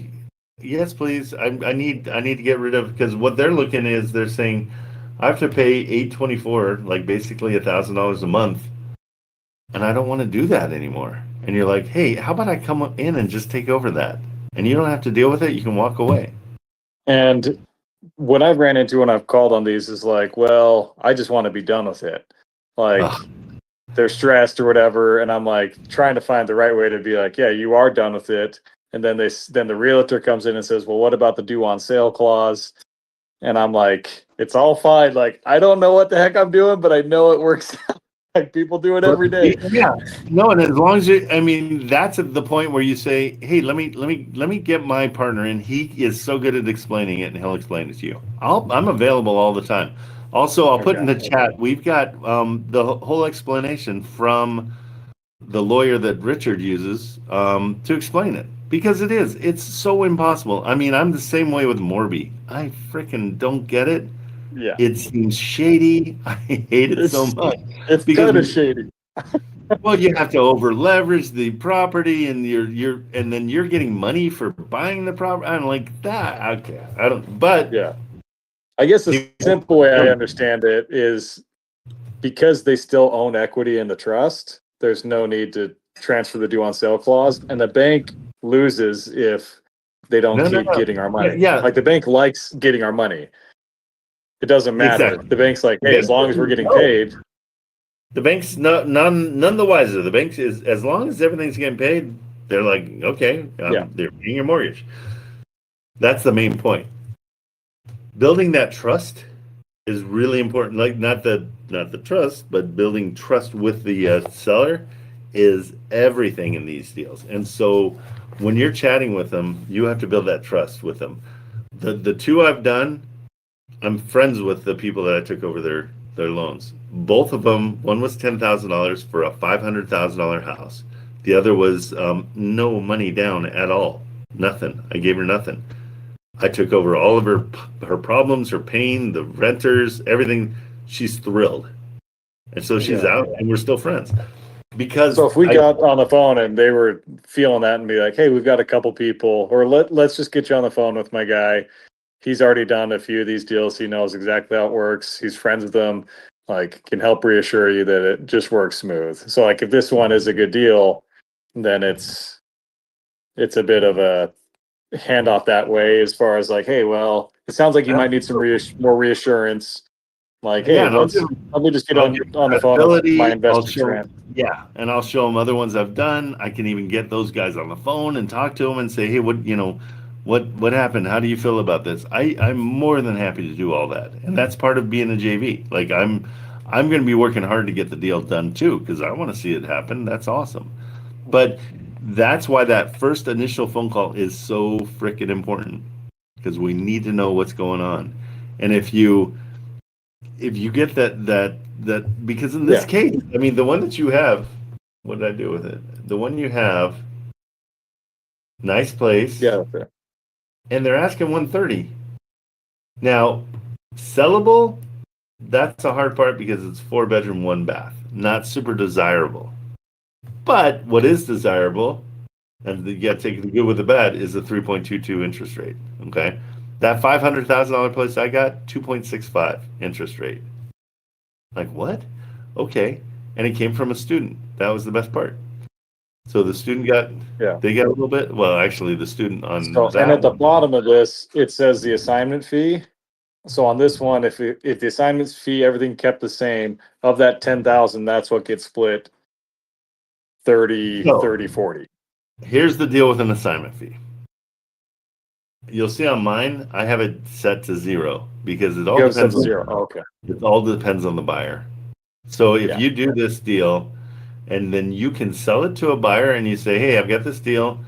yes, please. I need to get rid of, because what they're looking is they're saying I have to pay $824, like basically $1,000 a month, and I don't want to do that anymore. And you're like, hey, how about I come in and just take over that, and you don't have to deal with it. You can walk away. And what I've ran into when I've called on these is like, well, I just want to be done with it. Like, they're stressed or whatever, and I'm like trying to find the right way to be like, yeah, you are done with it. And then the realtor comes in and says, well, what about the due on sale clause? And I'm like, it's all fine. Like, I don't know what the heck I'm doing, but I know it works out. Like, people do it every day. Yeah. No, and as long as I mean, that's at the point where you say, hey, let me get my partner in. He is so good at explaining it, and he'll explain it to you. I'm available all the time. Also, I'll put in the chat, we've got the whole explanation from the lawyer that Richard uses to explain it, because it's so impossible. I mean, I'm the same way with Morby. I freaking don't get it. Yeah. It seems shady. I hate it so much. It's kind of shady. Well, you have to over leverage the property, and and then you're getting money for buying the property. I'm like that. Okay, I don't. But yeah, I guess the simple way I understand it is because they still own equity in the trust. There's no need to transfer the due on sale clause, and the bank loses if they don't keep getting our money. Yeah, like the bank likes getting our money. It doesn't matter. Exactly. The bank's like, hey, as long as we're getting paid. The bank's none the wiser. The bank is, as long as everything's getting paid, they're like, okay, they're paying your mortgage. That's the main point. Building that trust is really important. Like not the trust, but building trust with the seller is everything in these deals. And so when you're chatting with them, you have to build that trust with them. The two I've done, I'm friends with the people that I took over their loans. Both of them, one was $10,000 for a $500,000 house. The other was no money down at all. Nothing. I gave her nothing. I took over all of her problems, her pain, the renters, everything. She's thrilled. And so she's out, and we're still friends. Because so if we got on the phone and they were feeling that and be like, hey, we've got a couple people, or let's just get you on the phone with my guy. He's already done a few of these deals. He knows exactly how it works. He's friends with them. Like, can help reassure you that it just works smooth. So like if this one is a good deal, then it's a bit of a handoff that way as far as like, hey, well, it sounds like you might need some more reassurance. Like, hey, let me just get on the phone with my investor, Trent. Yeah, and I'll show them other ones I've done. I can even get those guys on the phone and talk to them and say, hey, what happened? How do you feel about this? I'm more than happy to do all that, and that's part of being a JV. Like I'm going to be working hard to get the deal done too, because I want to see it happen. That's awesome. But that's why that first initial phone call is so freaking important, because we need to know what's going on. And if you get that because in this Yeah. case, I mean, the one that you have, what did I do with it? The one you have, nice place. Yeah. That's it. And they're asking 130. Now, sellable, that's a hard part because it's 4-bedroom, 1 bath. Not super desirable. But what is desirable, and you got to take the good with the bad, is a 3.22 interest rate. Okay, that $500,000 place I got, 2.65 interest rate. Like what? Okay, and it came from a student. That was the best part. So the student got, they got a little bit. Well, actually, the student on So, that and at the one- bottom of this, it says the assignment fee. So on this one, if the assignment fee, everything kept the same, of that 10,000, that's what gets split 30, No. 30, 40. Here's the deal with an assignment fee. You'll see on mine, I have it set to 0 because it all You have it set depends to on 0. Oh, okay. It all depends on the buyer. So if Yeah. you do this deal and then you can sell it to a buyer and you say, hey, I've got this deal,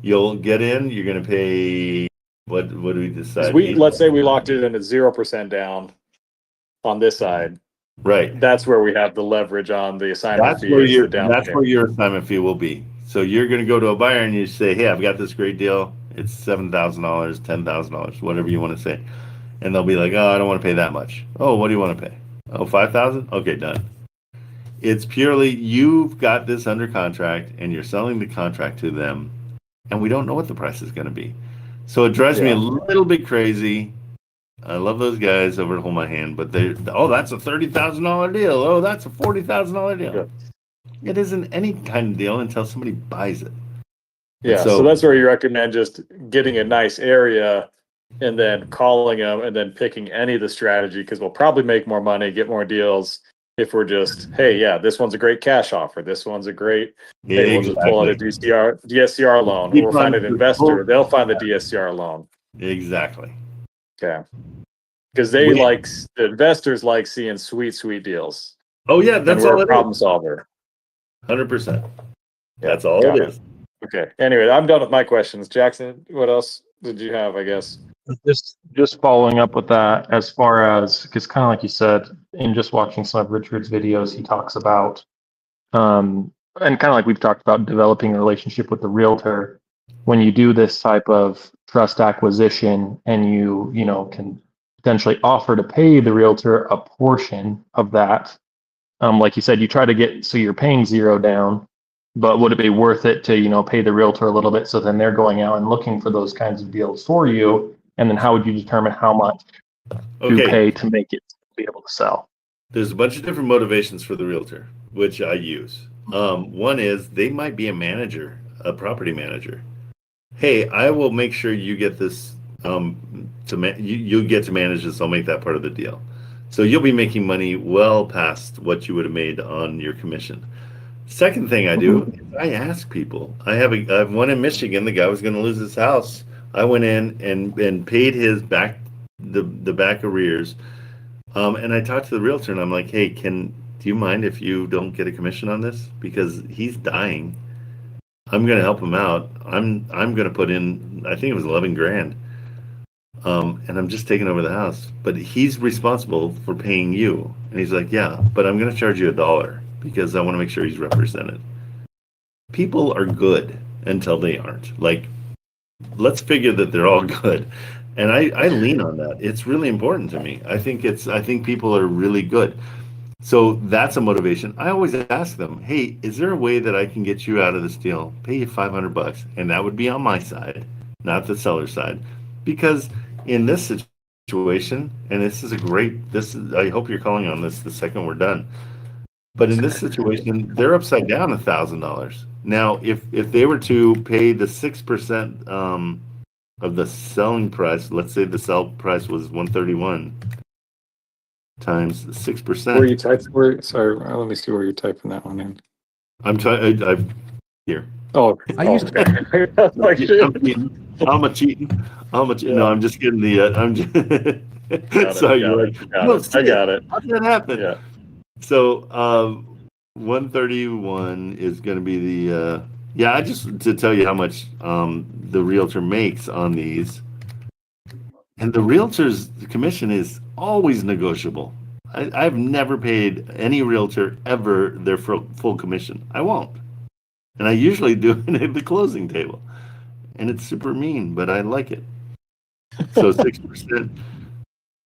you'll get in, you're going to pay, what do we 'Cause decide? let's say we locked it in at 0% down on this side. Right. That's where we have the leverage on the assignment That's fee. where is the down that's payment. where your assignment fee will be. So you're going to go to a buyer and you say, hey, I've got this great deal. It's $7,000, $10,000, whatever you want to say. And they'll be like, oh, I don't want to pay that much. Oh, what do you want to pay? Oh, 5,000? Okay, done. It's purely you've got this under contract and you're selling the contract to them, and we don't know what the price is going to be. So it drives me a little bit crazy. I love those guys over at Hold My Hand, but that's a $30,000 deal. Oh, that's a $40,000 deal. Yeah. It isn't any kind of deal until somebody buys it. Yeah, so that's where you recommend just getting a nice area and then calling them and then picking any of the strategy, because we'll probably make more money, get more deals if we're just, hey, yeah, this one's a great cash offer. This one's a great, hey, we'll just pull out a DSCR loan, or we'll find an investor. They'll find the DSCR loan. Exactly. Okay. Because the investors like seeing sweet deals. Oh, yeah, that's all. all it Problem is. solver. 100%. That's all it is. Okay. Anyway, I'm done with my questions. Jackson, what else did you have, I guess? Just following up with that, as far as, because kind of like you said, in just watching some of Richard's videos, he talks about, and kind of like we've talked about, developing a relationship with the realtor. When you do this type of trust acquisition, and you can potentially offer to pay the realtor a portion of that, like you said, you try to get so you're paying 0 down. But would it be worth it to, pay the realtor a little bit, so then they're going out and looking for those kinds of deals for you? And then how would you determine how much to pay to make it be able to sell? There's a bunch of different motivations for the realtor, which I use. One is they might be a manager, a property manager. Hey, I will make sure you get this, you get to manage this. I'll make that part of the deal. So you'll be making money well past what you would have made on your commission. Second thing I do is I ask people. I have one in Michigan. The guy was going to lose his house. I went in and paid his back, the back arrears. And I talked to the realtor and I'm like, hey, do you mind if you don't get a commission on this? Because he's dying. I'm going to help him out. I'm going to put in, I think it was 11 grand. And I'm just taking over the house, but he's responsible for paying you. And he's like, yeah, but I'm going to charge you $1 because I want to make sure he's represented. People are good until they aren't. Like, let's figure that they're all good. And I lean on that. It's really important to me. I think people are really good. So that's a motivation. I always ask them, hey, is there a way that I can get you out of this deal? Pay you $500. And that would be on my side, not the seller's side. Because in this situation, and I hope you're calling on this the second we're done. But in this situation, they're upside down $1,000. Now, if they were to pay the 6% of the selling price, let's say the sell price was 131 times 6%. Where you type? Sorry, let me see where you're typing that one in. I'm trying. I'm here. Oh, I used to. Like, I'm a cheating. Yeah. No, I'm just kidding. I'm just. Sorry, I got it. How did that happen? Yeah. So 131 is going to be the Yeah, I just to tell you how much the realtor makes on these, and the realtor's commission is always negotiable. I've never paid any realtor ever their full commission. I won't, and I usually do it at the closing table, and it's super mean, but I like it. So 6%.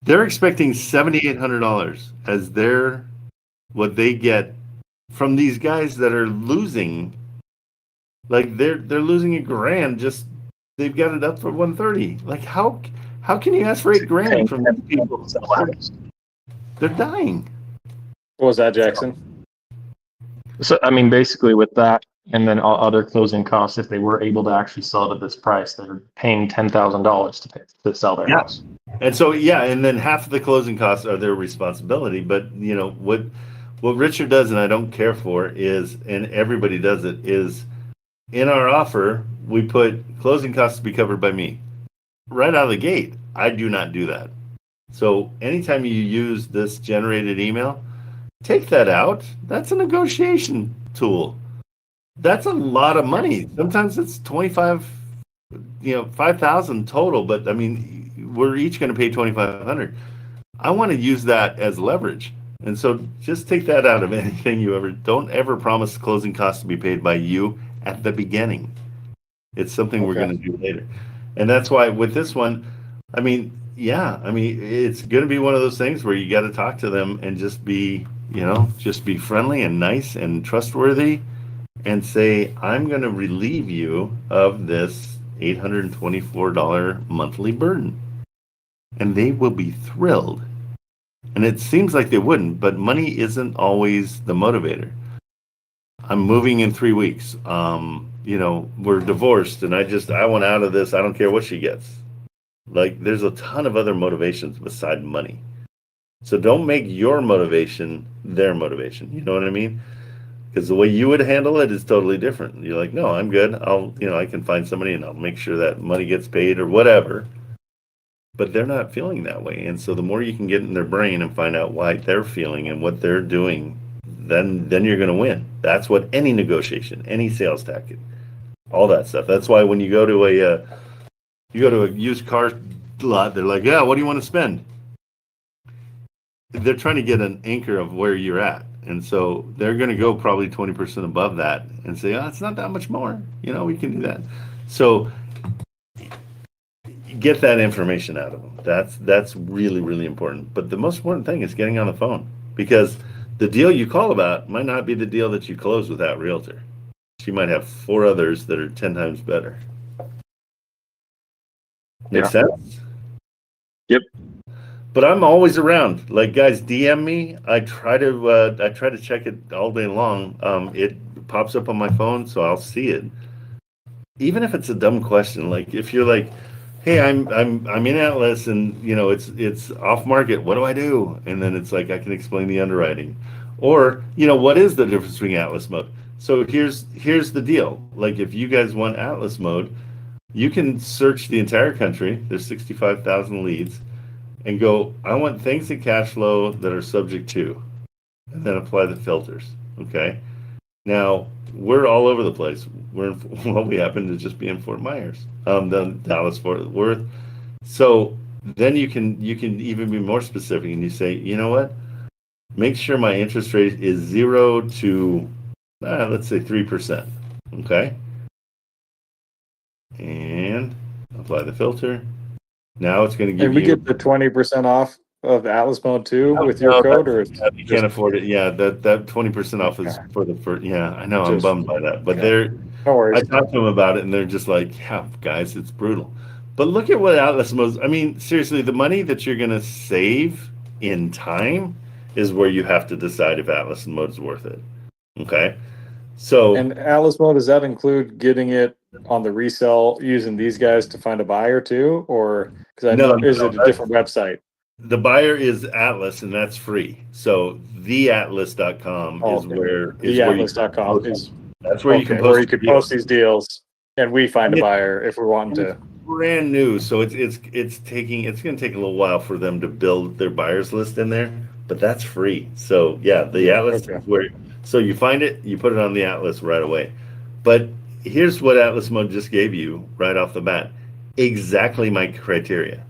They're expecting $7,800 as their what they get from these guys that are losing. Like they're losing $1,000 just they've got it up for 130. Like how can you ask for $8,000 from these people? They're dying. What was that, Jackson? So, I mean, basically with that, and then all other closing costs, if they were able to actually sell it at this price, they're paying $10,000 to sell their Yeah. house. And so and then half of the closing costs are their responsibility. But you know what Richard does, and I don't care for, is, and everybody does it, is in our offer we put closing costs to be covered by me. Right out of the gate, I do not do that. So anytime you use this generated email, take that out. That's a negotiation tool. That's a lot of money. Sometimes it's 25, 5,000 total, but I mean, we're each going to pay 2,500. I want to use that as leverage. And so just take that out of anything you ever, don't ever promise closing costs to be paid by you at the beginning. It's something we're going to do later. And that's why with this one, it's going to be one of those things where you got to talk to them and just be friendly and nice and trustworthy and say, I'm going to relieve you of this $824 monthly burden. And they will be thrilled. And it seems like they wouldn't, but money isn't always the motivator. I'm moving in 3 weeks. We're divorced and I want out of this. I don't care what she gets. Like there's a ton of other motivations beside money. So don't make your motivation their motivation. You know what I mean? Because the way you would handle it is totally different. You're like, no, I'm good. I can find somebody and I'll make sure that money gets paid or whatever. But they're not feeling that way. And so the more you can get in their brain and find out why they're feeling and what they're doing, then you're going to win. That's what any negotiation, any sales tactic, all that stuff. That's why when you go to a used car lot, they're like, yeah, what do you want to spend? They're trying to get an anchor of where you're at. And so they're going to go probably 20% above that and say, oh, it's not that much more. We can do that. So get that information out of them. That's really, really important. But the most important thing is getting on the phone, because the deal you call about might not be the deal that you close with that realtor. She might have 4 others that are 10 times better. Make sense? Yep. But I'm always around. Like, guys, DM me. I try to check it all day long. It pops up on my phone, so I'll see it. Even if it's a dumb question, like if you're like, hey, I'm in Atlas and it's off market. What do I do? And then it's like I can explain the underwriting, or what is the difference between Atlas mode? So here's the deal. Like if you guys want Atlas mode, you can search the entire country. There's 65,000 leads, and go, I want things in cash flow that are subject to, and then apply the filters. Okay. Now we're all over the place. We happen to just be in Fort Myers, then Dallas, Fort Worth. So then you can even be more specific, and you say, you know what? Make sure my interest rate is 0 to let's say 3%. Okay, and apply the filter. Now it's going to give And we you. get the 20% off of Atlas Mode too with your code, or you can't afford it. Yeah, that 20% off is for the first. Yeah, I know. I'm bummed by that, but no worries. I talked to them about it, and they're just like, yeah, guys, it's brutal. But look at what Atlas Modes. I mean, seriously, the money that you're going to save in time is where you have to decide if Atlas Mode is worth it. Okay, so And Atlas Mode, does that include getting it on the resell using these guys to find a buyer too, or because I know is it a different website? The buyer is Atlas, and that's free. So theatlas.com is where Theatlas.com is that's where you can post, where you could post these deals, and we find a buyer if we want to. Brand new, so it's going to take a little while for them to build their buyers list in there, but that's free. So yeah, the Atlas is where. So you find it, you put it on the Atlas right away. But here's what Atlas Mode just gave you right off the bat. Exactly my criteria.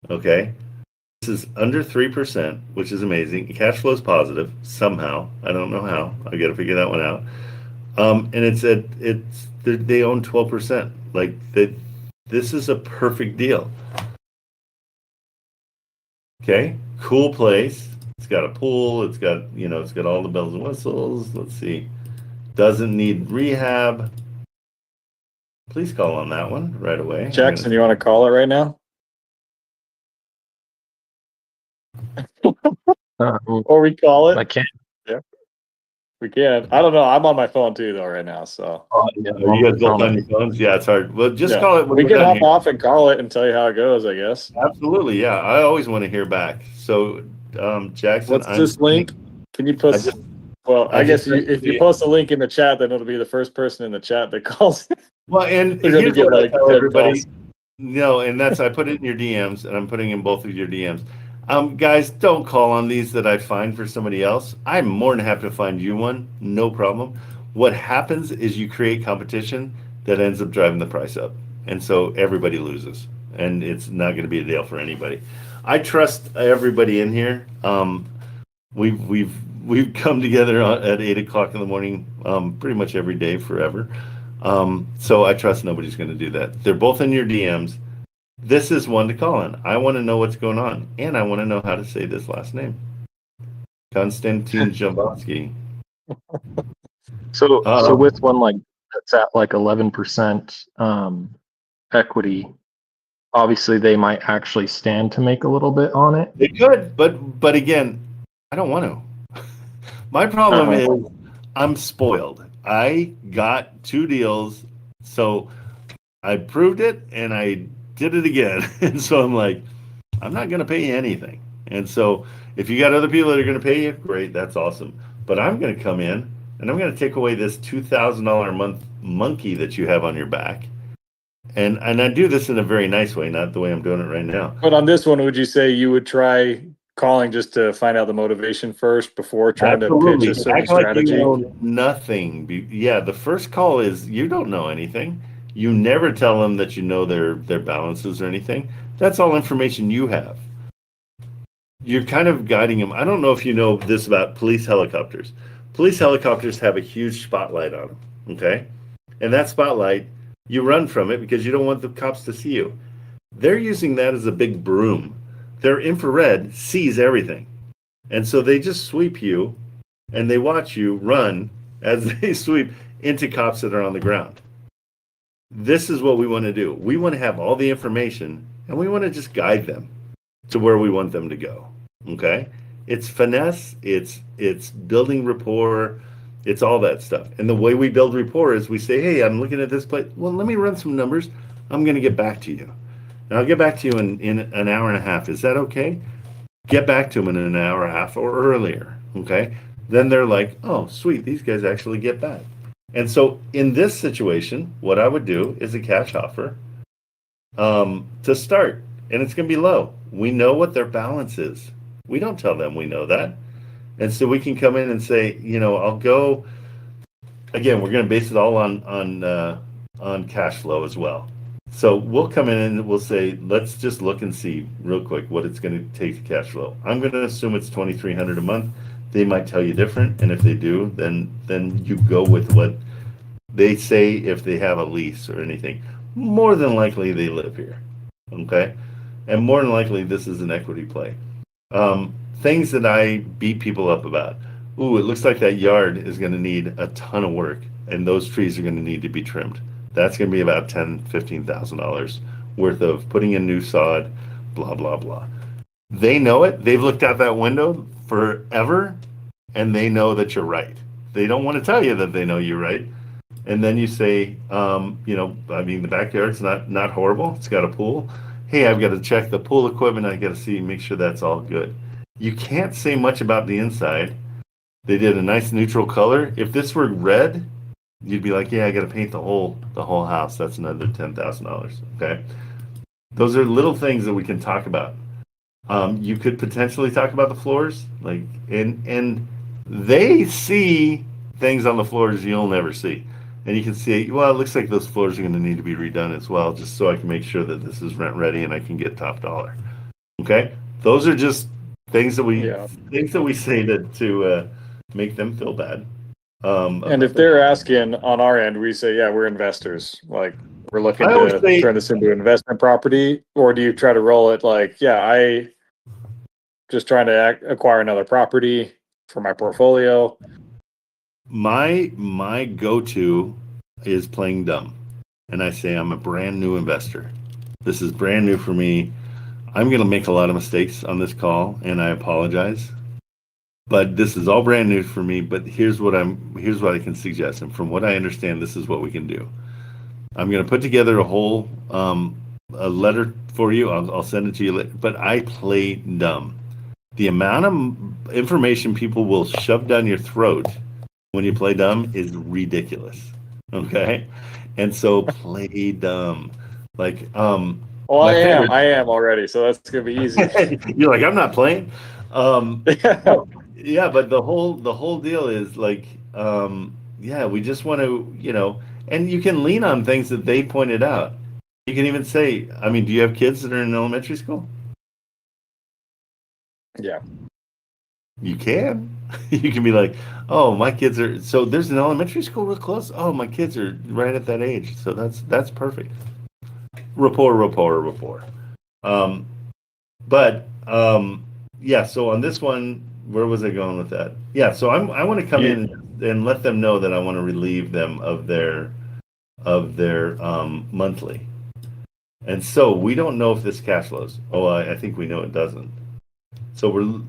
Okay. This is under 3%, which is amazing. Cash flow is positive somehow. I don't know how. I got to figure that one out. And they own 12%. Like this is a perfect deal. Okay, cool place. It's got a pool. It's got all the bells and whistles. Let's see. Doesn't need rehab. Please call on that one right away. Jackson, you want to call it right now? Or we call it? I can't. Yeah, we can. I don't know. I'm on my phone too, though, right now. So. Yeah, Are you guys both on your phones? Yeah, it's hard. Well, just Yeah. call it. We can hop off and call it and tell you how it goes, I guess. Absolutely, yeah. I always want to hear back. So, Jackson, What's this link? Can you post? I guess if you post a link in the chat, then it'll be the first person in the chat that calls. Well, and They're gonna here's get what I like tell 10 everybody. calls. No, and that's I put it in your DMs, and I'm putting in both of your DMs. Guys, don't call on these that I find for somebody else. I'm more than happy to find you one, no problem. What happens is you create competition that ends up driving the price up, and so everybody loses, and it's not going to be a deal for anybody. I trust everybody in here. We've come together at 8 o'clock in the morning, pretty much every day forever. So I trust nobody's going to do that. They're both in your DMs. This is one to call on. I want to know what's going on, and I want to know how to say this last name. Konstantin Jambowski. So with one like that's at like 11% equity, obviously they might actually stand to make a little bit on it. They could, but again, I don't want to. My problem is I'm spoiled. I got 2 deals, so I proved it and I did it again. And so I'm like, I'm not going to pay you anything. And so if you got other people that are going to pay you, great, that's awesome. But I'm going to come in and I'm going to take away this $2,000 a month monkey that you have on your back. And I do this in a very nice way, not the way I'm doing it right now. But on this one, would you say you would try calling just to find out the motivation first before trying to pitch a certain Act like strategy? you know nothing. Yeah, the first call is you don't know anything. You never tell them that you know their balances or anything. That's all information you have. You're kind of guiding them. I don't know if you know this about police helicopters. Police helicopters have a huge spotlight on them, okay? And that spotlight, you run from it because you don't want the cops to see you. They're using that as a big broom. Their infrared sees everything. And so they just sweep you and they watch you run as they sweep into cops that are on the ground. This is what we want to do. We want to have all the information and we want to just guide them to where we want them to go. Okay? It's finesse, it's building rapport, it's all that stuff. And the way we build rapport is we say, hey, I'm looking at this place. Well, let me run some numbers. I'm going to get back to you. And I'll get back to you in an hour and a half. Is that okay? Get back to them in an hour and a half or earlier. Okay? Then they're like, oh, sweet, these guys actually get back. And so in this situation, what I would do is a cash offer to start. And it's going to be low. We know what their balance is. We don't tell them we know that. And so we can come in and say, I'll go. Again, we're going to base it all on cash flow as well. So we'll come in and we'll say, let's just look and see real quick what it's going to take to cash flow. I'm going to assume it's $2,300 a month. They might tell you different, and if they do, then you go with what they say if they have a lease or anything. More than likely they live here, okay? And more than likely this is an equity play. Things that I beat people up about. Ooh, it looks like that yard is going to need a ton of work, and those trees are going to need to be trimmed. That's going to be about $10,000, $15,000 worth of putting in new sod, blah, blah, blah. They know it. They've looked out that window forever, and they know that you're right. They don't want to tell you that they know you're right. And then you say, the backyard's not horrible. It's got a pool. Hey, I've got to check the pool equipment. I got to make sure that's all good. You can't say much about the inside. They did a nice neutral color. If this were red, you'd be like, yeah, I got to paint the whole house. That's another $10,000. Okay. Those are little things that we can talk about. You could potentially talk about the floors, and they see things on the floors you'll never see. and you can see, well, it looks like those floors are going to need to be redone as well, just so I can make sure that this is rent ready and I can get top dollar. Okay, those are just things that we say to make them feel bad. And if they're asking on our end, we say, yeah, we're investors. Like, we're looking to turn this into an investment property. Or do you try to roll it like, yeah, I just trying to acquire another property for my portfolio? My go-to is playing dumb. And I say I'm a brand new investor. This is brand new for me. I'm going to make a lot of mistakes on this call, and I apologize. But this is all brand new for me. But here's what I can suggest, and from what I understand, this is what we can do. I'm going to put together a whole a letter for you. I'll send it to you. But I play dumb. The amount of information people will shove down your throat when you play dumb is ridiculous. Okay, and so play dumb. Like Well, I am already, so that's gonna be easy. You're like, I'm not playing. Yeah, but the whole deal is like, yeah, we just want to, and you can lean on things that they pointed out. You can even say, I mean, do you have kids that are in elementary school? Yeah. You can. You can be like, oh, my kids are, so there's an elementary school real close. Oh, my kids are right at that age. So that's perfect. Rapport. Yeah, so on this one, where was I going with that? Yeah, so I want to come in and let them know that I want to relieve them of their monthly. And so we don't know if this cash flows. Oh, I think we know it doesn't. So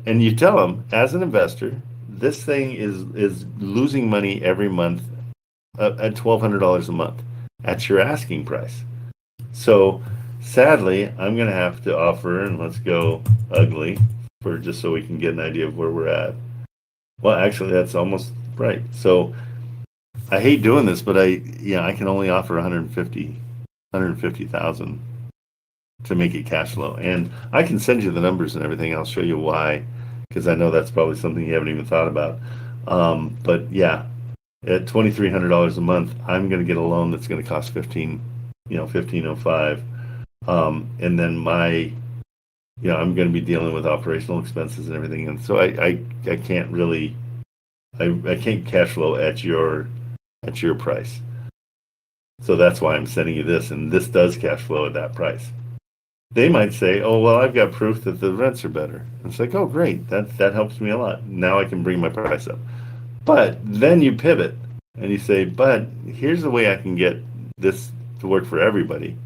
and you tell them, as an investor, this thing is losing money every month at $1,200 a month at your asking price. So sadly, I'm going to have to offer, and let's go ugly, for just so we can get an idea of where we're at. Well, actually, that's almost right. So I hate doing this, but I can only offer 150,000 to make it cash flow. And I can send you the numbers and everything. I'll show you why, because I know that's probably something you haven't even thought about. But yeah, at $2,300 a month, I'm going to get a loan that's going to cost $1,505. And then I'm going to be dealing with operational expenses and everything. And so I can't really, I can't cash flow at your price. So that's why I'm sending you this, and this does cash flow at that price. They might say, oh, well, I've got proof that the rents are better. It's like, oh, great. That helps me a lot. Now I can bring my price up. But then you pivot and you say, but here's the way I can get this to work for everybody.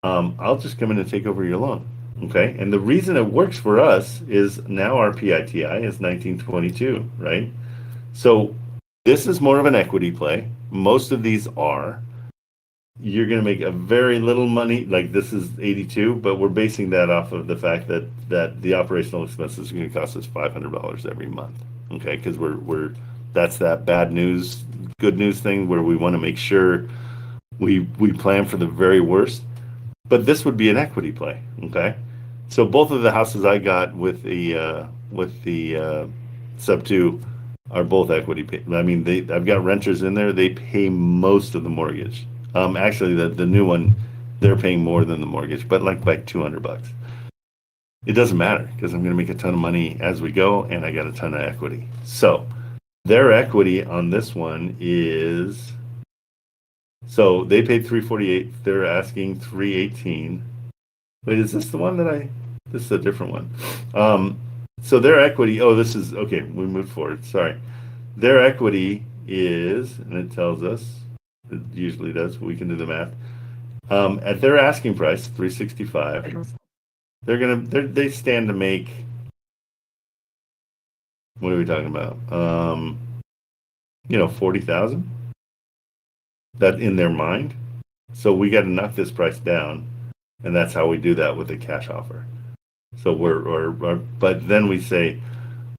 I'll just come in and take over your loan. Okay. And the reason it works for us is now our PITI is 1922, right? So this is more of an equity play. Most of these are. You're going to make a very little money. Like this is 82, but we're basing that off of the fact that the operational expenses are going to cost us $500 every month. Okay. Because that's that bad news, good news thing where we want to make sure we plan for the very worst. But this would be an equity play, okay? So both of the houses I got with the sub 2 are both equity pay. I mean, I've got renters in there. They pay most of the mortgage. Actually, the new one, they're paying more than the mortgage, but like by $200. It doesn't matter because I'm going to make a ton of money as we go, and I got a ton of equity. So their equity on this one is. So they paid $348. They're asking $318. Wait, is this the one this is a different one. So their equity, this is, okay, we moved forward. Sorry. Their equity is, and it tells us, it usually does, we can do the math. At their asking price, $365, they stand to make, what are we talking about? $40,000. That in their mind. So we got to knock this price down, and that's how we do that with a cash offer. So but then we say,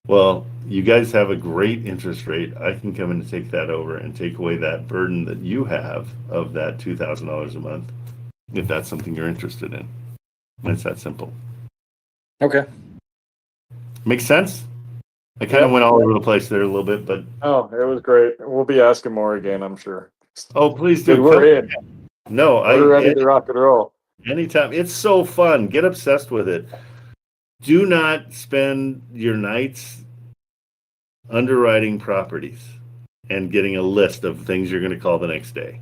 well, you guys have a great interest rate. I can come in and take that over and take away that burden that you have of that $2,000 a month, if that's something you're interested in. And it's that simple. Okay. Makes sense? I kind of went all over the place there a little bit, but Oh, it was great. We'll be asking more again, I'm sure. oh, please Dude, do. we're in. No, We're ready to rock and roll. anytime. It's so fun. Get obsessed with it. Do not spend your nights underwriting properties and getting a list of things you're going to call the next day.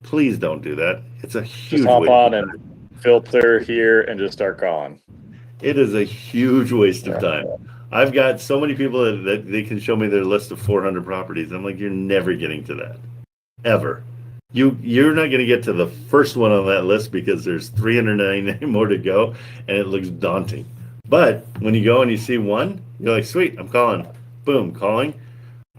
Please don't do that. It's a huge Just hop waste on of and time. filter here and just start calling. It is a huge waste of time. I've got so many people that they can show me their list of 400 properties. I'm like, you're never getting to that, ever. You're not going to get to the first one on that list because there's 399 more to go, and it looks daunting. But when you go and you see one, you're like, sweet, I'm calling. Boom, calling.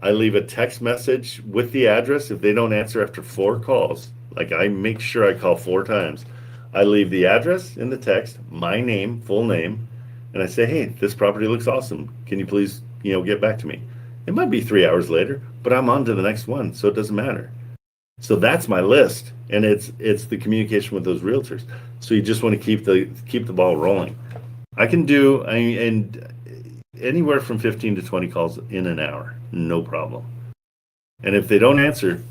I leave a text message with the address. If they don't answer after 4 calls, like I make sure I call 4 times. I leave the address in the text, my name, full name, and I say, hey, this property looks awesome. Can you please, get back to me? It might be 3 hours later, but I'm on to the next one, so it doesn't matter. So that's my list, and it's the communication with those realtors. So you just want to keep the ball rolling. I can do and anywhere from 15 to 20 calls in an hour, no problem. And if they don't answer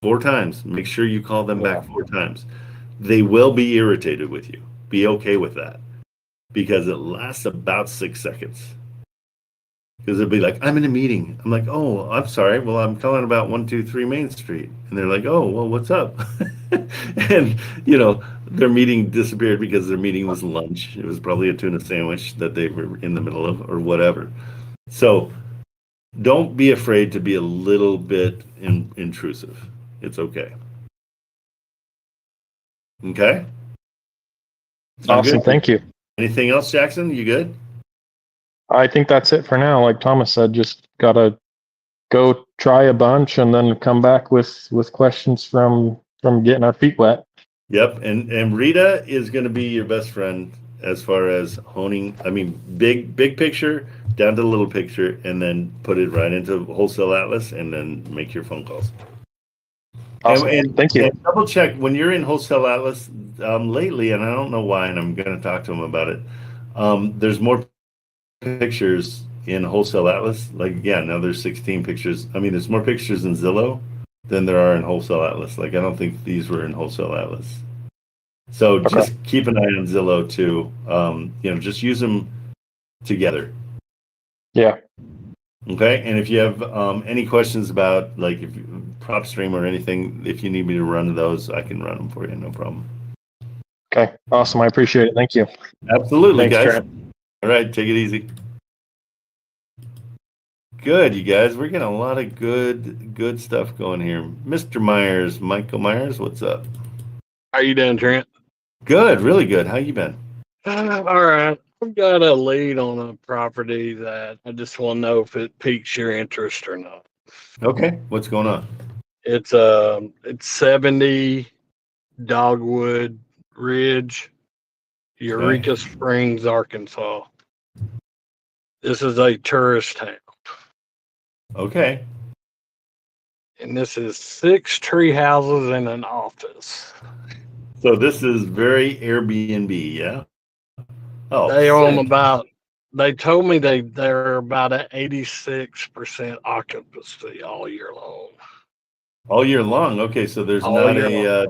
4 times, make sure you call them back 4 times. They will be irritated with you. Be okay with that, because it lasts about 6 seconds. Because they'll be like, I'm in a meeting. I'm like, oh, I'm sorry. Well, I'm calling about 123 Main Street. And they're like, oh, well, what's up? And, their meeting disappeared because their meeting was lunch. It was probably a tuna sandwich that they were in the middle of or whatever. So don't be afraid to be a little bit intrusive. It's okay. Okay? Sound Awesome. good? Thank you. Anything else, Jackson? You good? I think that's it for now. Like Thomas said, just gotta go try a bunch and then come back with questions from getting our feet wet. Yep, and Rita is going to be your best friend as far as honing. I mean, big picture down to the little picture, and then put it right into Wholesale Atlas, and then make your phone calls. Awesome. And Thank you. And double check when you're in Wholesale Atlas lately, and I don't know why, and I'm going to talk to him about it. There's more pictures in Wholesale Atlas. Like, yeah, now there's 16 pictures. I mean, there's more pictures in Zillow than there are in Wholesale Atlas. Like, I don't think these were in Wholesale Atlas. So just keep an eye on Zillow too. Just use them together. Yeah. Okay. And if you have any questions about like if PropStream or anything, if you need me to run those, I can run them for you. No problem. Okay. Awesome. I appreciate it. Thank you. Absolutely, Thanks, guys. Trent. All right. Take it easy. Good, you guys. We're getting a lot of good stuff going here. Mr. Myers, Michael Myers, what's up? How you doing, Trent? Good, really good. How you been? All right. I've got a lead on a property that I just want to know if it piques your interest or not. Okay, what's going on? It's 70 Dogwood Ridge, Eureka Springs, Arkansas. This is a tourist town. Okay. And this is 6 tree houses and an office. So this is very Airbnb, yeah? Oh, They own sick. they told me they're about at 86% occupancy all year long. All year long. Okay, so there's All not year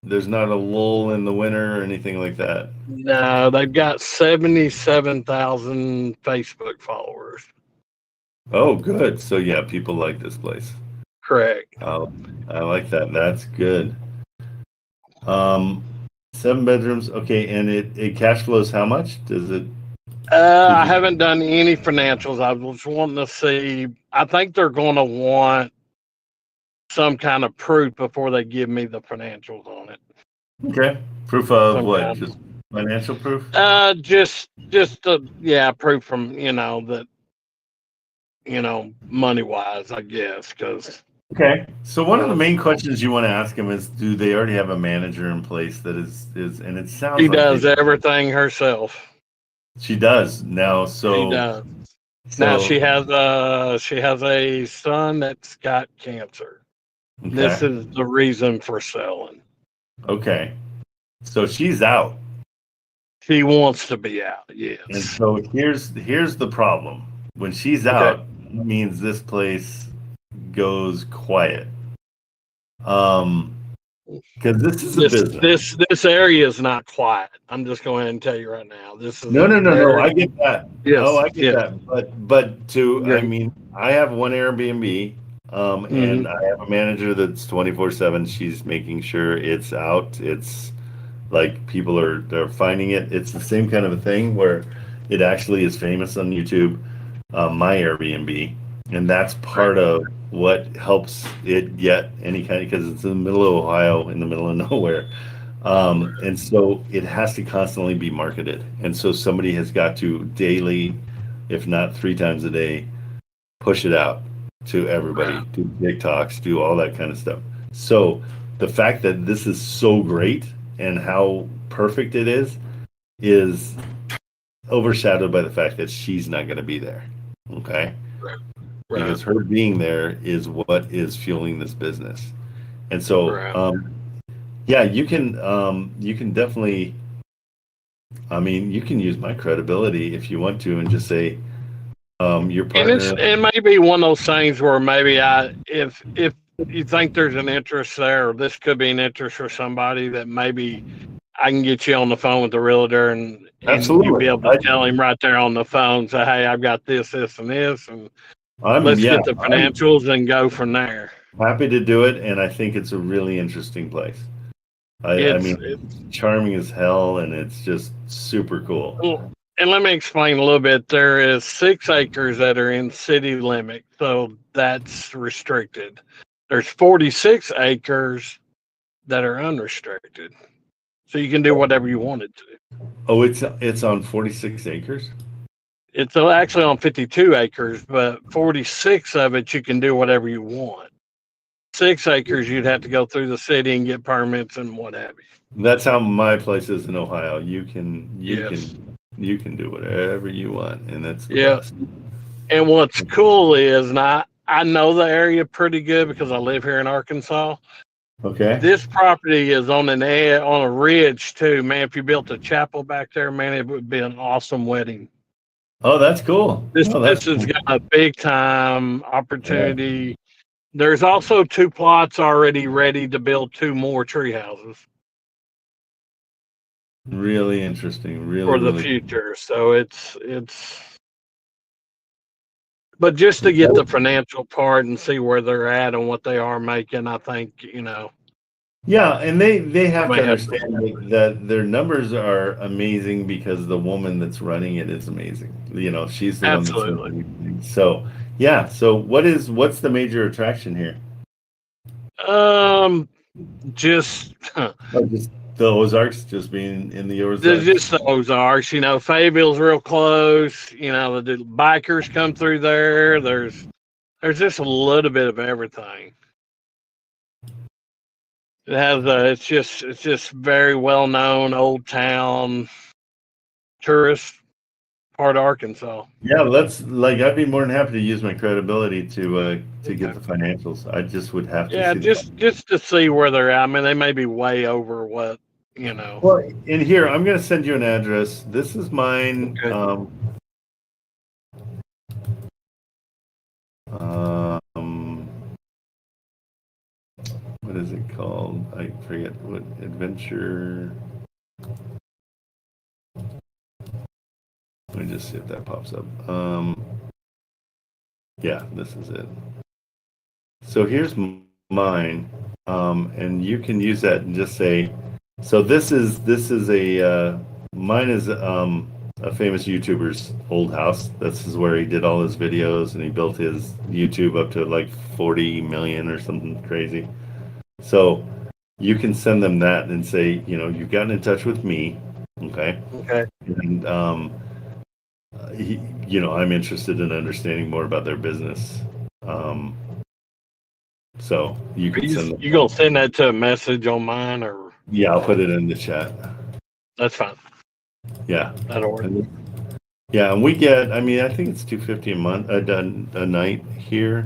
there's not a lull in the winter or anything like that. No, they've got 77,000 Facebook followers. Oh, good. So yeah, people like this place. Correct. Oh, I like that. That's good. 7 bedrooms. Okay, and it cash flows how much? Does it? I haven't done any financials. I was wanting to see. I think they're going to want some kind of proof before they give me the financials on it. Okay. Proof of Some what? kind. Just financial proof? Just proof from that money wise, I guess, because. Okay. So one of the main questions you want to ask them is, do they already have a manager in place that is and it sounds She like does everything herself. She does now. So She does. Now she has a son that's got cancer. Okay. This is the reason for selling. Okay. So she's out. She wants to be out, And yes. so here's the problem. When she's out, it means this place goes quiet. Because this is a business. This area is not quiet. I'm just going ahead and tell you right now. This is No. I get that. Yes, Oh, I get yes. that. But Yeah. I mean, I have one Airbnb, and I have a manager that's 24/7. She's making sure it's out. It's like people they're finding it. It's the same kind of a thing where it actually is famous on YouTube. My Airbnb, and that's part of what helps it get any kind of, because it's in the middle of Ohio, in the middle of nowhere. And so it has to constantly be marketed. And so somebody has got to daily, if not 3 times a day, push it out to everybody, do TikToks, do all that kind of stuff. So the fact that this is so great and how perfect it is overshadowed by the fact that she's not going to be there. Okay. Because her being there is what is fueling this business. And so, yeah, you can definitely, I mean, you can use my credibility if you want to and just say, your partner. And it may be one of those things where maybe if you think there's an interest there, or this could be an interest for somebody, that maybe I can get you on the phone with the realtor and you'll be able to tell him right there on the phone, say, hey, I've got this, and this, and let's get the financials and go from there. Happy to do it, and I think it's a really interesting place. I mean, it's charming as hell, and it's just super cool. Well, and let me explain a little bit. There is 6 acres that are in city limit, so that's restricted. There's 46 acres that are unrestricted, so you can do whatever you wanted to. Oh, it's on 46 acres? It's actually on 52 acres, but 46 of it you can do whatever you want. 6 acres you'd have to go through the city and get permits and what have you. That's how my place is in Ohio. You can do whatever you want, and that's the best. And what's cool is, and I know the area pretty good because I live here in Arkansas. Okay. This property is on a ridge too, man. If you built a chapel back there, man, it would be an awesome wedding. Oh, that's cool. This has got a big time opportunity. Yeah. There's also 2 plots already ready to build 2 more tree houses. Really interesting. For the future. So it's but just to get the financial part and see where they're at and what they are making, I think, Yeah, and they have to understand that their numbers are amazing because the woman that's running it is amazing. She's the one that's running it. So yeah. So what's the major attraction here? Just the Ozarks, just being in the Ozarks. Just the Ozarks. Fayetteville's real close. The bikers come through there. There's just a little bit of everything. It has it's just very well known old town tourist part of Arkansas. Yeah, I'd be more than happy to use my credibility to get the financials. I just would have to. Yeah, just to see where they're at. I mean, they may be way over what. Well, in here, I'm going to send you an address. This is mine. Okay. What is it called? I forget what adventure. Let me just see if that pops up. Yeah, this is it. So here's mine, and you can use that and just say. So this is mine is a famous YouTuber's old house. This is where he did all his videos, and he built his YouTube up to like 40 million or something crazy. So you can send them that and say, you've gotten in touch with me, okay? Okay. And I'm interested in understanding more about their business. So you can send them. You gonna send that to a message on mine, or? Yeah, I'll put it in the chat. That's fine. Yeah. That'll work. Yeah, and we get, I think it's $250 a month, a night here.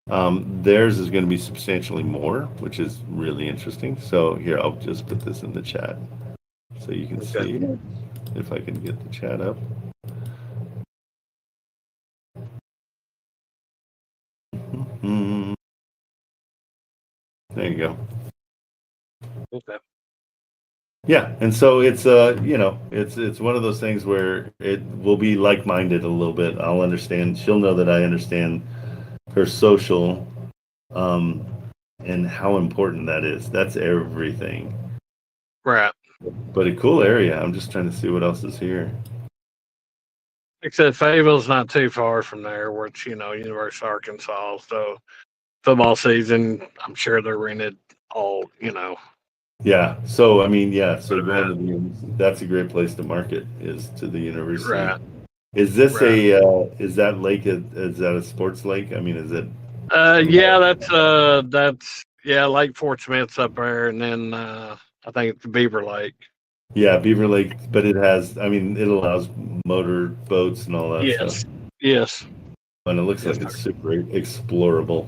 Theirs is going to be substantially more, which is really interesting. So here, I'll just put this in the chat so you can see if I can get the chat up. There you go. Okay. Yeah, and so it's it's one of those things where it will be like-minded a little bit. I'll understand. She'll know that I understand her social, and how important that is. That's everything. Right. But a cool area. I'm just trying to see what else is here. Like I said, Fayetteville's not too far from there, which, University of Arkansas. So football season, I'm sure they're rented all, Yeah. So I mean, yeah. So going to that's a great place to market is to the university. Right. Is this Right. is that lake is that a sports lake? I mean, is it? Yeah, Lake Fort Smith's up there, and then I think it's Beaver Lake. Yeah, Beaver Lake, but it allows motor boats and all that stuff. Yes. And it looks like it's super explorable.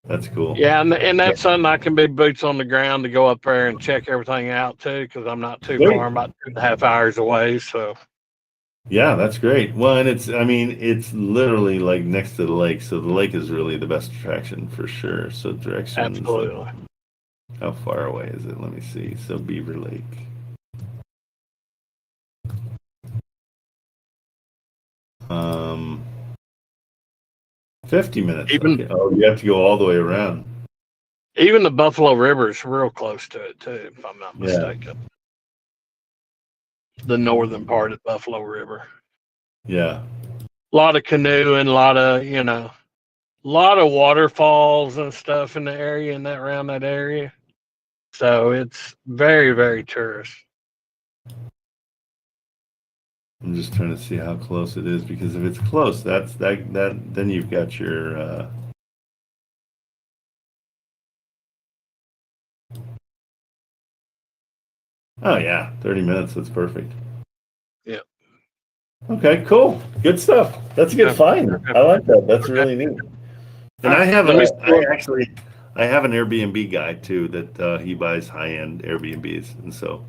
That's cool. Yeah, and that's something I can be boots on the ground to go up there and check everything out too, because I'm not too far. I'm about 2.5 hours away. So. Yeah, that's great. Well, and it's literally like next to the lake, so the lake is really the best attraction for sure. So directions. Absolutely. How far away is it? Let me see. So Beaver Lake. Um, 50 minutes. Okay. Oh, you have to go all the way around. Even the Buffalo River is real close to it too, if I'm not mistaken. The northern part of Buffalo River. Yeah. A lot of canoeing, a lot of waterfalls and stuff in the area and around that area. So it's very, very tourist. I'm just trying to see how close it is, because if it's close, then you've got your oh yeah, 30 minutes, that's perfect. Yeah. Okay, cool. Good stuff. That's a good find. I like that. That's really neat. And I have I have an Airbnb guy too that he buys high-end Airbnbs, and so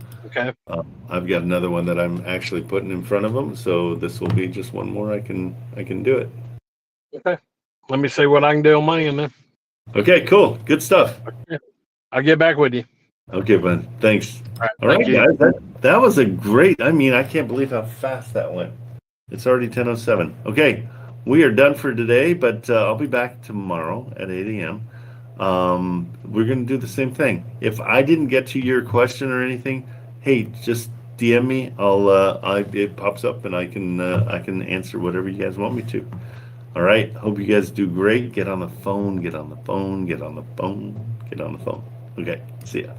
I've got another one that I'm actually putting in front of him. So this will be just one more. I can do it. Okay. Let me see what I can do on my end then. Okay, cool. Good stuff. Okay. I'll get back with you. Okay, bud. Thanks. All right, you. guys. That was a great. I can't believe how fast that went. It's already 10:07. Okay, we are done for today, but I'll be back tomorrow at 8 a.m. We're going to do the same thing. If I didn't get to your question or anything, hey, just DM me. It pops up and I can answer whatever you guys want me to. All right. Hope you guys do great. Get on the phone. Get on the phone. Get on the phone. Get on the phone. Okay. See ya.